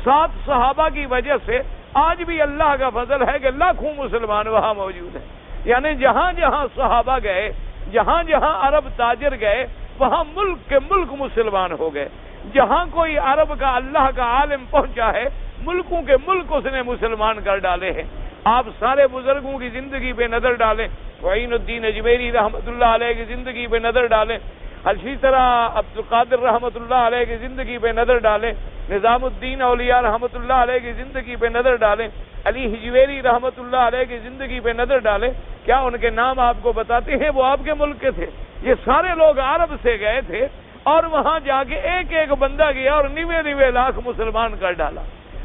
7 صحابہ کی وجہ سے آج بھی اللہ کا فضل ہے کہ لاکھوں مسلمان وہاں موجود ہیں، یعنی جہاں جہاں صحابہ گئے، جہاں جہاں عرب تاجر گئے، وہاں ملک کے ملک مسلمان ہو گئے، جہاں کوئی عرب کا اللہ کا عالم پہنچا ہے، ملکوں کے ملک اس نے مسلمان کر ڈالے ہیں۔ آپ سارے بزرگوں کی زندگی پہ نظر ڈالیں، معین الدین اجمیری رحمۃ اللہ علیہ کی زندگی پہ نظر ڈالیں، اسی طرح عبد القادر رحمۃ اللہ علیہ کی زندگی پہ نظر ڈالیں، نظام الدین اولیاء رحمۃ اللہ علیہ کی زندگی پہ نظر ڈالیں، علی حجویری رحمۃ اللہ علیہ کی زندگی پہ نظر ڈالیں، کیا ان کے نام آپ کو بتاتے ہیں؟ وہ آپ کے ملک کے تھے، یہ سارے لوگ عرب سے گئے تھے، اور وہاں جا کے ایک ایک بندہ گیا اور 99 لاکھ مسلمان کر ڈالا،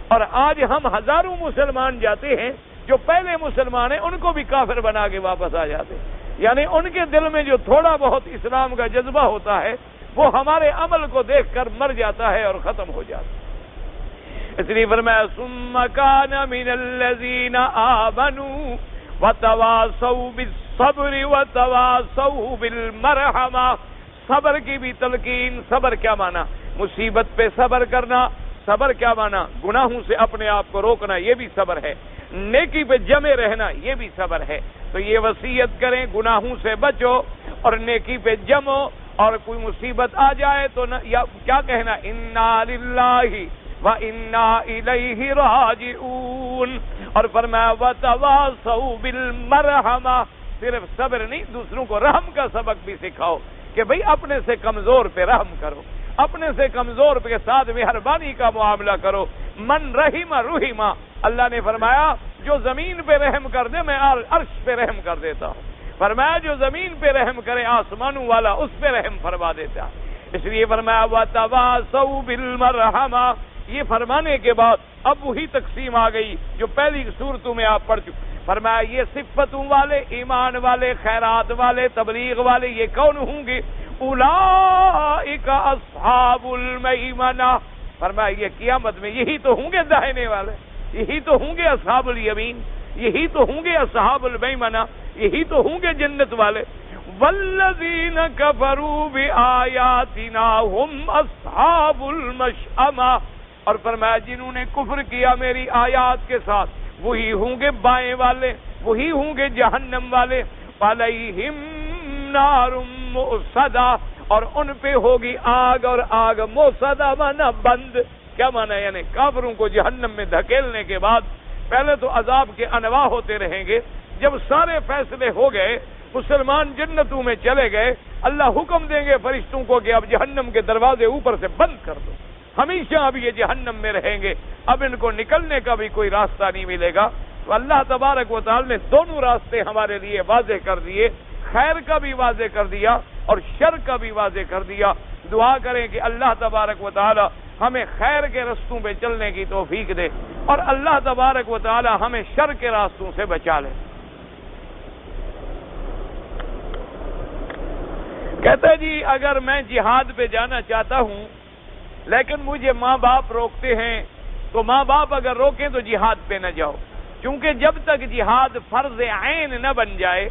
اور آج ہم ہزاروں مسلمان جاتے ہیں جو پہلے مسلمان ہیں ان کو بھی کافر بنا کے واپس آ جاتے ہیں، یعنی ان کے دل میں جو تھوڑا بہت اسلام کا جذبہ ہوتا ہے وہ ہمارے عمل کو دیکھ کر مر جاتا ہے اور ختم ہو جاتا ہے۔ اس لیے فرمایا ثم كان من الذين آمنوا وتواصوا بالصبر وتواصوا بالمرحمہ، صبر کی بھی تلقین۔ صبر کیا مانا؟ مصیبت پہ صبر کرنا۔ صبر کیا مانا؟ گناہوں سے اپنے آپ کو روکنا، یہ بھی صبر ہے۔ نیکی پہ جمے رہنا، یہ بھی صبر ہے۔ تو یہ وصیت کریں گناہوں سے بچو اور نیکی پہ جمو، اور کوئی مصیبت آ جائے تو یا کیا کہنا؟ انا للہ وانا الیہ راجعون، اور فرمایا وتواصوا بالمرحمہ۔ صرف صبر نہیں، دوسروں کو رحم کا سبق بھی سکھاؤ کہ بھئی اپنے سے کمزور پہ رحم کرو، اپنے سے کمزور کے ساتھ مہربانی کا معاملہ کرو۔ من رحم رحم، اللہ نے فرمایا جو زمین پہ رحم کر دے میں عرش پہ رحم کر دیتا ہوں، فرمایا جو زمین پہ رحم کرے آسمانوں والا اس پہ رحم فرما دیتا، اس لیے فرمایا وتواصوا بالمرحمہ۔ یہ فرمانے کے بعد اب وہی تقسیم آ گئی جو پہلی صورتوں میں آپ پڑھ چکے۔ فرمایا یہ صفتوں والے، ایمان والے، خیرات والے، تبلیغ والے، یہ کون ہوں گے؟ اولئک اصحاب المیمنہ، فرمایا یہ قیامت میں یہی تو ہوں گے داہنے والے، یہی تو ہوں گے اصحاب الیمین، یہی تو ہوں گے اصحاب المیمنہ، یہی تو ہوں گے جنت والے۔ والذین کفروا بآیاتنا هم اصحاب المشأمہ، اور فرمایا جنہوں نے کفر کیا میری آیات کے ساتھ وہی ہوں گے بائیں والے، وہی ہوں گے جہنم والے۔ علیہم نار مؤصدہ، اور ان پہ ہوگی آگ، اور آگ مؤصدہ مانا بند۔ کیا مانا؟ یعنی کافروں کو جہنم میں دھکیلنے کے بعد پہلے تو عذاب کے انواع ہوتے رہیں گے، جب سارے فیصلے ہو گئے مسلمان جنتوں میں چلے گئے، اللہ حکم دیں گے فرشتوں کو کہ اب جہنم کے دروازے اوپر سے بند کر دو، ہمیشہ اب یہ جہنم میں رہیں گے، اب ان کو نکلنے کا بھی کوئی راستہ نہیں ملے گا۔ تو اللہ تبارک و تعالی نے دونوں راستے ہمارے لیے واضح کر دیے، خیر کا بھی واضح کر دیا اور شر کا بھی واضح کر دیا۔ دعا کریں کہ اللہ تبارک و تعالی ہمیں خیر کے رستوں پہ چلنے کی توفیق دے، اور اللہ تبارک و تعالی ہمیں شر کے راستوں سے بچا لے۔ کہتا ہے جی اگر میں جہاد پہ جانا چاہتا ہوں لیکن مجھے ماں باپ روکتے ہیں، تو ماں باپ اگر روکیں تو جہاد پہ نہ جاؤ، کیونکہ جب تک جہاد فرض عین نہ بن جائے،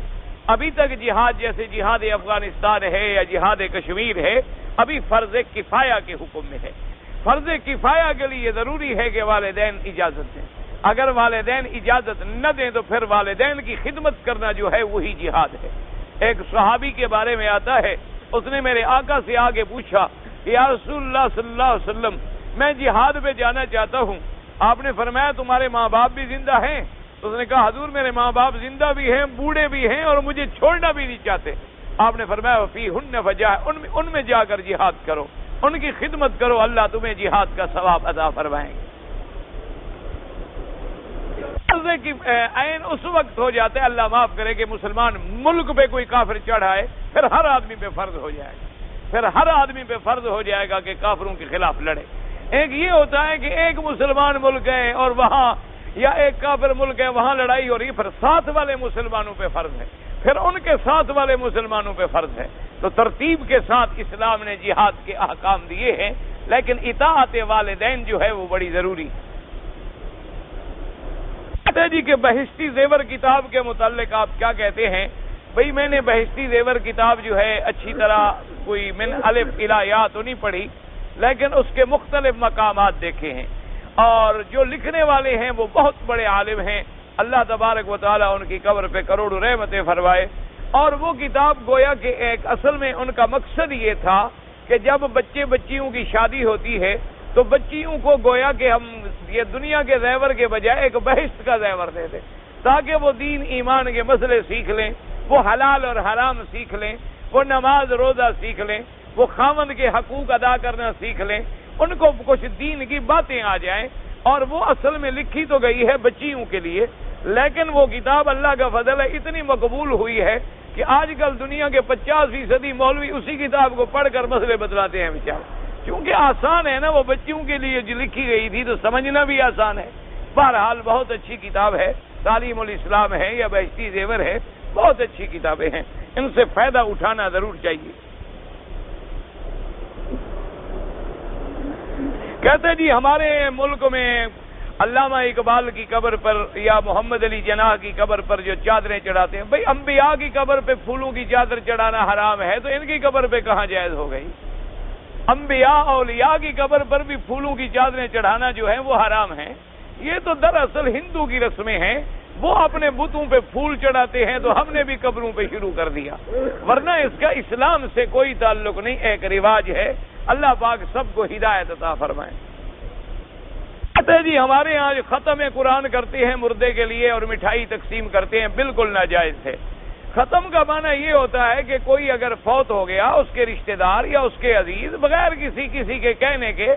ابھی تک جہاد جیسے جہاد افغانستان ہے یا جہاد کشمیر ہے، ابھی فرض کفایہ کے حکم میں ہے۔ فرض کفایہ کے لیے ضروری ہے کہ والدین اجازت دیں، اگر والدین اجازت نہ دیں تو پھر والدین کی خدمت کرنا جو ہے وہی جہاد ہے۔ ایک صحابی کے بارے میں آتا ہے، اس نے میرے آقا سے آگے پوچھا کہ یا رسول اللہ صلی اللہ علیہ وسلم میں جہاد پہ جانا چاہتا ہوں، آپ نے فرمایا تمہارے ماں باپ بھی زندہ ہیں؟ تو اس نے کہا حضور میرے ماں باپ زندہ بھی ہیں، بوڑھے بھی ہیں، اور مجھے چھوڑنا بھی نہیں چاہتے۔ آپ نے فرمایا فیہن فجاہد، ان میں جا کر جہاد کرو، ان کی خدمت کرو، اللہ تمہیں جہاد کا ثواب عطا فرمائیں گے۔ عین اس وقت ہو جاتا ہے، اللہ معاف کرے، کہ مسلمان ملک پہ کوئی کافر چڑھائے، پھر ہر آدمی پہ فرض ہو جائے گا، پھر ہر آدمی پہ فرض ہو جائے گا کہ کافروں کے خلاف لڑے۔ ایک یہ ہوتا ہے کہ ایک مسلمان ملک ہے اور وہاں، یا ایک کافر ملک ہے وہاں لڑائی ہو رہی ہے، پھر ساتھ والے مسلمانوں پہ فرض ہے، پھر ان کے ساتھ والے مسلمانوں پہ فرض ہے۔ تو ترتیب کے ساتھ اسلام نے جہاد کے احکام دیے ہیں، لیکن اطاعت والدین جو ہے وہ بڑی ضروری ہے۔ جی کہ بہشتی زیور کتاب کے متعلق آپ کیا کہتے ہیں؟ بھئی میں نے بہشتی زیور کتاب جو ہے اچھی طرح کوئی من الف الی یا تو نہیں پڑھی، لیکن اس کے مختلف مقامات دیکھے ہیں، اور جو لکھنے والے ہیں وہ بہت بڑے عالم ہیں، اللہ تبارک و تعالی ان کی قبر پہ کروڑوں رحمتیں فرمائے۔ اور وہ کتاب گویا کہ ایک اصل میں ان کا مقصد یہ تھا کہ جب بچے بچیوں کی شادی ہوتی ہے تو بچیوں کو گویا کہ ہم یہ دنیا کے زیور کے بجائے ایک بہشت کا زیور دے دیں، تاکہ وہ دین ایمان کے مسئلے سیکھ لیں، وہ حلال اور حرام سیکھ لیں، وہ نماز روزہ سیکھ لیں، وہ خاوند کے حقوق ادا کرنا سیکھ لیں، ان کو کچھ دین کی باتیں آ جائیں۔ اور وہ اصل میں لکھی تو گئی ہے بچیوں کے لیے، لیکن وہ کتاب اللہ کا فضل ہے اتنی مقبول ہوئی ہے کہ آج کل دنیا کے 50% مولوی اسی کتاب کو پڑھ کر مسئلے بتلاتے ہیں بیچارے، کیونکہ آسان ہے نا، وہ بچیوں کے لیے جو لکھی گئی تھی تو سمجھنا بھی آسان ہے۔ بہرحال بہت اچھی کتاب ہے، تعلیم الاسلام ہے یا بہشتی زیور ہے، بہت اچھی کتابیں ہیں، ان سے فائدہ اٹھانا ضرور چاہیے۔ کہتے جی ہمارے ملک میں علامہ اقبال کی قبر پر یا محمد علی جناح کی قبر پر جو چادریں چڑھاتے ہیں، بھئی انبیاء کی قبر پہ پھولوں کی چادر چڑھانا حرام ہے، تو ان کی قبر پہ کہاں جائز ہو گئی؟ انبیاء اولیاء کی قبر پر بھی پھولوں کی چادریں چڑھانا جو ہے وہ حرام ہے۔ یہ تو دراصل ہندو کی رسمیں ہیں، وہ اپنے بتوں پہ پھول چڑھاتے ہیں، تو ہم نے بھی قبروں پہ شروع کر دیا، ورنہ اس کا اسلام سے کوئی تعلق نہیں، ایک رواج ہے۔ اللہ پاک سب کو ہدایت عطا فرمائے۔ کہتے جی ہمارے ہاں جو ختم قرآن کرتے ہیں مردے کے لیے اور مٹھائی تقسیم کرتے ہیں، بالکل ناجائز ہے۔ ختم کا معنی یہ ہوتا ہے کہ کوئی اگر فوت ہو گیا، اس کے رشتہ دار یا اس کے عزیز بغیر کسی کے کہنے کے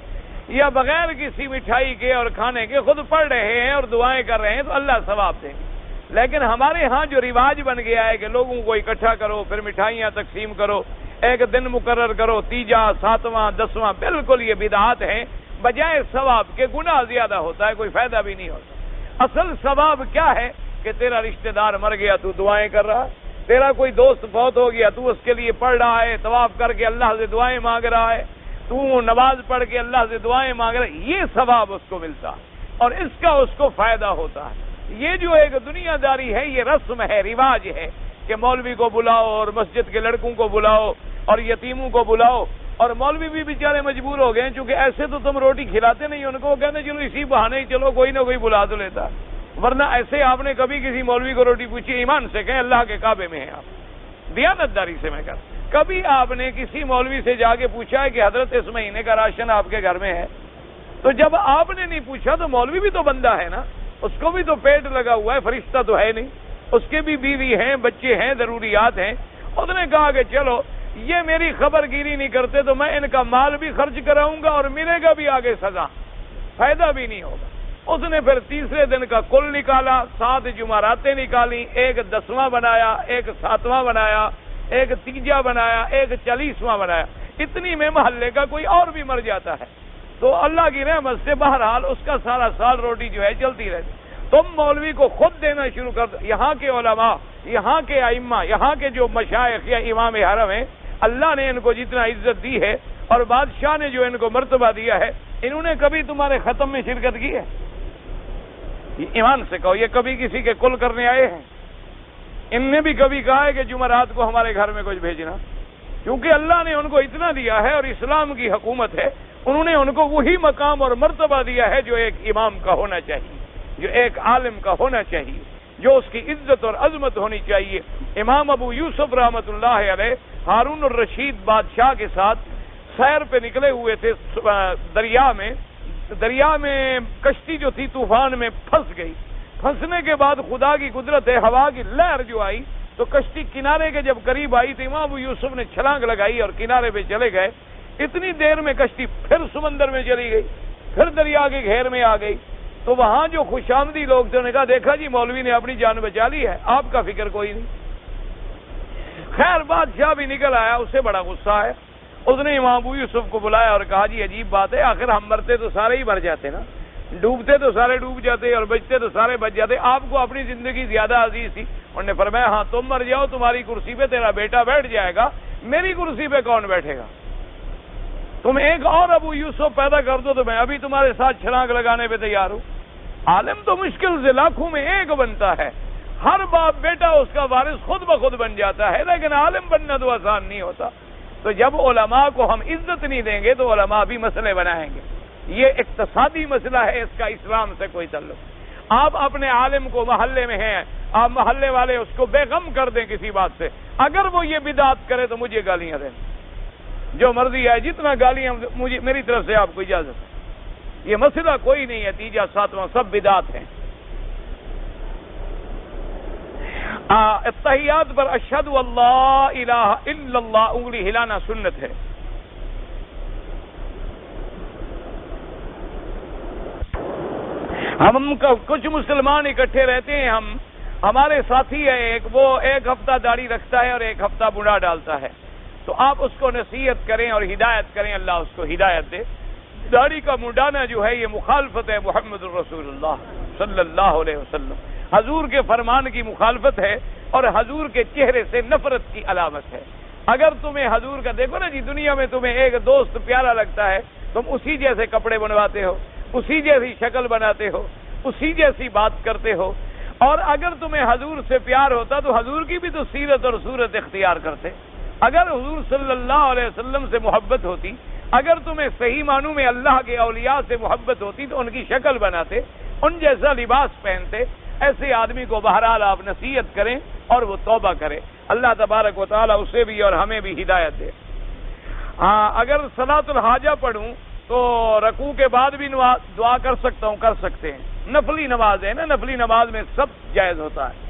یا بغیر کسی مٹھائی کے اور کھانے کے خود پڑھ رہے ہیں اور دعائیں کر رہے ہیں تو اللہ ثواب دیں گے۔ لیکن ہمارے ہاں جو رواج بن گیا ہے کہ لوگوں کو اکٹھا کرو، پھر مٹھائیاں تقسیم کرو، ایک دن مقرر کرو، 3واں 7واں 10واں، بالکل یہ بدعات ہیں۔ بجائے ثواب کے گناہ زیادہ ہوتا ہے، کوئی فائدہ بھی نہیں ہوتا۔ اصل ثواب کیا ہے کہ تیرا رشتہ دار مر گیا، تو دعائیں کر رہا، تیرا کوئی دوست فوت ہو گیا، تو اس کے لیے پڑھ رہا ہے، طواف کر کے اللہ سے دعائیں مانگ رہا ہے، تو نماز پڑھ کے اللہ سے دعائیں مانگ رہا ہے، یہ ثواب اس کو ملتا اور اس کا اس کو فائدہ ہوتا ہے۔ یہ جو ایک دنیا داری ہے، یہ رسم ہے، رواج ہے کہ مولوی کو بلاؤ اور مسجد کے لڑکوں کو بلاؤ اور یتیموں کو بلاؤ، اور مولوی بھی بیچارے مجبور ہو گئے چونکہ ایسے تو تم روٹی کھلاتے نہیں ان کو، وہ کہتے چلو اسی بہانے ہی چلو کوئی نہ کوئی بلا تو لیتا، ورنہ ایسے آپ نے کبھی کسی مولوی کو روٹی پوچھی؟ ایمان سے کہیں اللہ کے کعبے میں ہیں آپ، دیانت داری سے میں کہتا، کبھی آپ نے کسی مولوی سے جا کے پوچھا ہے کہ حضرت اس مہینے کا راشن آپ کے گھر میں ہے؟ تو جب آپ نے نہیں پوچھا تو مولوی بھی تو بندہ ہے نا، اس کو بھی تو پیٹ لگا ہوا ہے، فرشتہ تو ہے نہیں، اس کے بھی بیوی ہیں، بچے ہیں، ضروریات ہیں۔ اس نے کہا کہ چلو یہ میری خبر گیری نہیں کرتے تو میں ان کا مال بھی خرچ کراؤں گا اور ملے گا بھی آگے سزا، فائدہ بھی نہیں ہوگا۔ اس نے پھر تیسرے دن کا کل نکالا، 7 جمعراتیں نکالی، ایک 10واں بنایا، ایک 7واں بنایا، ایک 3واں بنایا، ایک 40واں بنایا، اتنی میں محلے کا کوئی اور بھی مر جاتا ہے۔ تو اللہ کی رحمت سے بہرحال اس کا سارا سال روٹی جو ہے چلتی رہتی۔ تم مولوی کو خود دینا شروع کر دو۔ یہاں کے علماء، یہاں کے ائمہ، یہاں کے جو مشائخ یا امام حرم ہیں، اللہ نے ان کو جتنا عزت دی ہے اور بادشاہ نے جو ان کو مرتبہ دیا ہے، انہوں نے کبھی تمہارے ختم میں شرکت کی ہے؟ ایمان سے کہو، یہ کبھی کسی کے کل کرنے آئے ہیں؟ ان نے بھی کبھی کہا ہے کہ جمعرات کو ہمارے گھر میں کچھ بھیجنا؟ کیونکہ اللہ نے ان کو اتنا دیا ہے اور اسلام کی حکومت ہے، انہوں نے ان کو وہی مقام اور مرتبہ دیا ہے جو ایک امام کا ہونا چاہیے، جو ایک عالم کا ہونا چاہیے، جو اس کی عزت اور عظمت ہونی چاہیے۔ امام ابو یوسف رحمۃ اللہ علیہ ہارون الرشید بادشاہ کے ساتھ سیر پہ نکلے ہوئے تھے دریا میں کشتی جو تھی طوفان میں پھنس گئی۔ پھنسنے کے بعد خدا کی قدرت ہے، ہوا کی لہر جو آئی تو کشتی کنارے کے جب قریب آئی تو امام ابو یوسف نے چھلانگ لگائی اور کنارے پہ چلے گئے۔ اتنی دیر میں کشتی پھر سمندر میں چلی گئی، پھر دریا کے گھیر میں آ گئی۔ تو وہاں جو خوش آمدی لوگ تھے انہوں نے کہا دیکھا جی مولوی نے اپنی جان بچا لی ہے، آپ کا فکر کوئی نہیں۔ خیر بادشاہ بھی نکل آیا، اسے بڑا غصہ ہے، اس نے امام ابو یوسف کو بلایا اور کہا جی عجیب بات ہے، آخر ہم مرتے تو سارے ہی مر جاتے نا، ڈوبتے تو سارے ڈوب جاتے اور بچتے تو سارے بچ جاتے، آپ کو اپنی زندگی زیادہ عزیز تھی۔ انہوں نے فرمایا ہاں تم مر جاؤ، تمہاری کرسی پہ تیرا بیٹا بیٹھ جائے گا، میری کرسی پہ کون بیٹھے گا؟ تم ایک اور ابو یوسف پیدا کر دو تو میں ابھی تمہارے ساتھ چھلانگ لگانے پہ تیار ہوں۔ عالم تو مشکل سے لاکھوں میں ایک بنتا ہے، ہر باپ بیٹا اس کا وارث خود بخود بن جاتا ہے، لیکن عالم بننا تو آسان نہیں ہوتا۔ تو جب علماء کو ہم عزت نہیں دیں گے تو علماء بھی مسئلے بنائیں گے۔ یہ اقتصادی مسئلہ ہے، اس کا اسلام سے کوئی تعلق۔ آپ اپنے عالم کو محلے میں ہیں، آپ محلے والے اس کو بے غم کر دیں کسی بات سے، اگر وہ یہ بدعت کرے تو مجھے گالیاں دیں، جو مرضی ہے، جتنا گالیاں مجھے میری طرف سے آپ کو اجازت ہے۔ یہ مسئلہ کوئی نہیں ہے، تیجا ساتواں سب بدعت ہیں۔ اتحیات پر اشہد اللہ الہ الا اللہ انگلی ہلانا سنت ہے۔ ہم کچھ مسلمان اکٹھے رہتے ہیں، ہمارے ساتھی ہے ایک، وہ ایک ہفتہ داڑھی رکھتا ہے اور ایک ہفتہ بڑھا ڈالتا ہے، تو آپ اس کو نصیحت کریں اور ہدایت کریں، اللہ اس کو ہدایت دے۔ داڑھی کا منڈانا جو ہے یہ مخالفت ہے محمد الرسول اللہ صلی اللہ علیہ وسلم، حضور کے فرمان کی مخالفت ہے اور حضور کے چہرے سے نفرت کی علامت ہے۔ اگر تمہیں حضور کا دیکھو نا جی، دنیا میں تمہیں ایک دوست پیارا لگتا ہے، تم اسی جیسے کپڑے بنواتے ہو، اسی جیسی شکل بناتے ہو، اسی جیسی بات کرتے ہو، اور اگر تمہیں حضور سے پیار ہوتا تو حضور کی بھی تو سیرت اور صورت اختیار کرتے۔ اگر حضور صلی اللہ علیہ وسلم سے محبت ہوتی، اگر تمہیں صحیح معنوں میں اللہ کے اولیاء سے محبت ہوتی تو ان کی شکل بناتے، ان جیسا لباس پہنتے۔ ایسے آدمی کو بہرحال آپ نصیحت کریں اور وہ توبہ کرے، اللہ تبارک و تعالیٰ اسے بھی اور ہمیں بھی ہدایت دے۔ ہاں اگر صلاۃ الحاجہ پڑھوں تو رکوع کے بعد بھی دعا کر سکتا ہوں، کر سکتے ہیں، نفلی نماز ہے نا، نفلی نماز میں سب جائز ہوتا ہے۔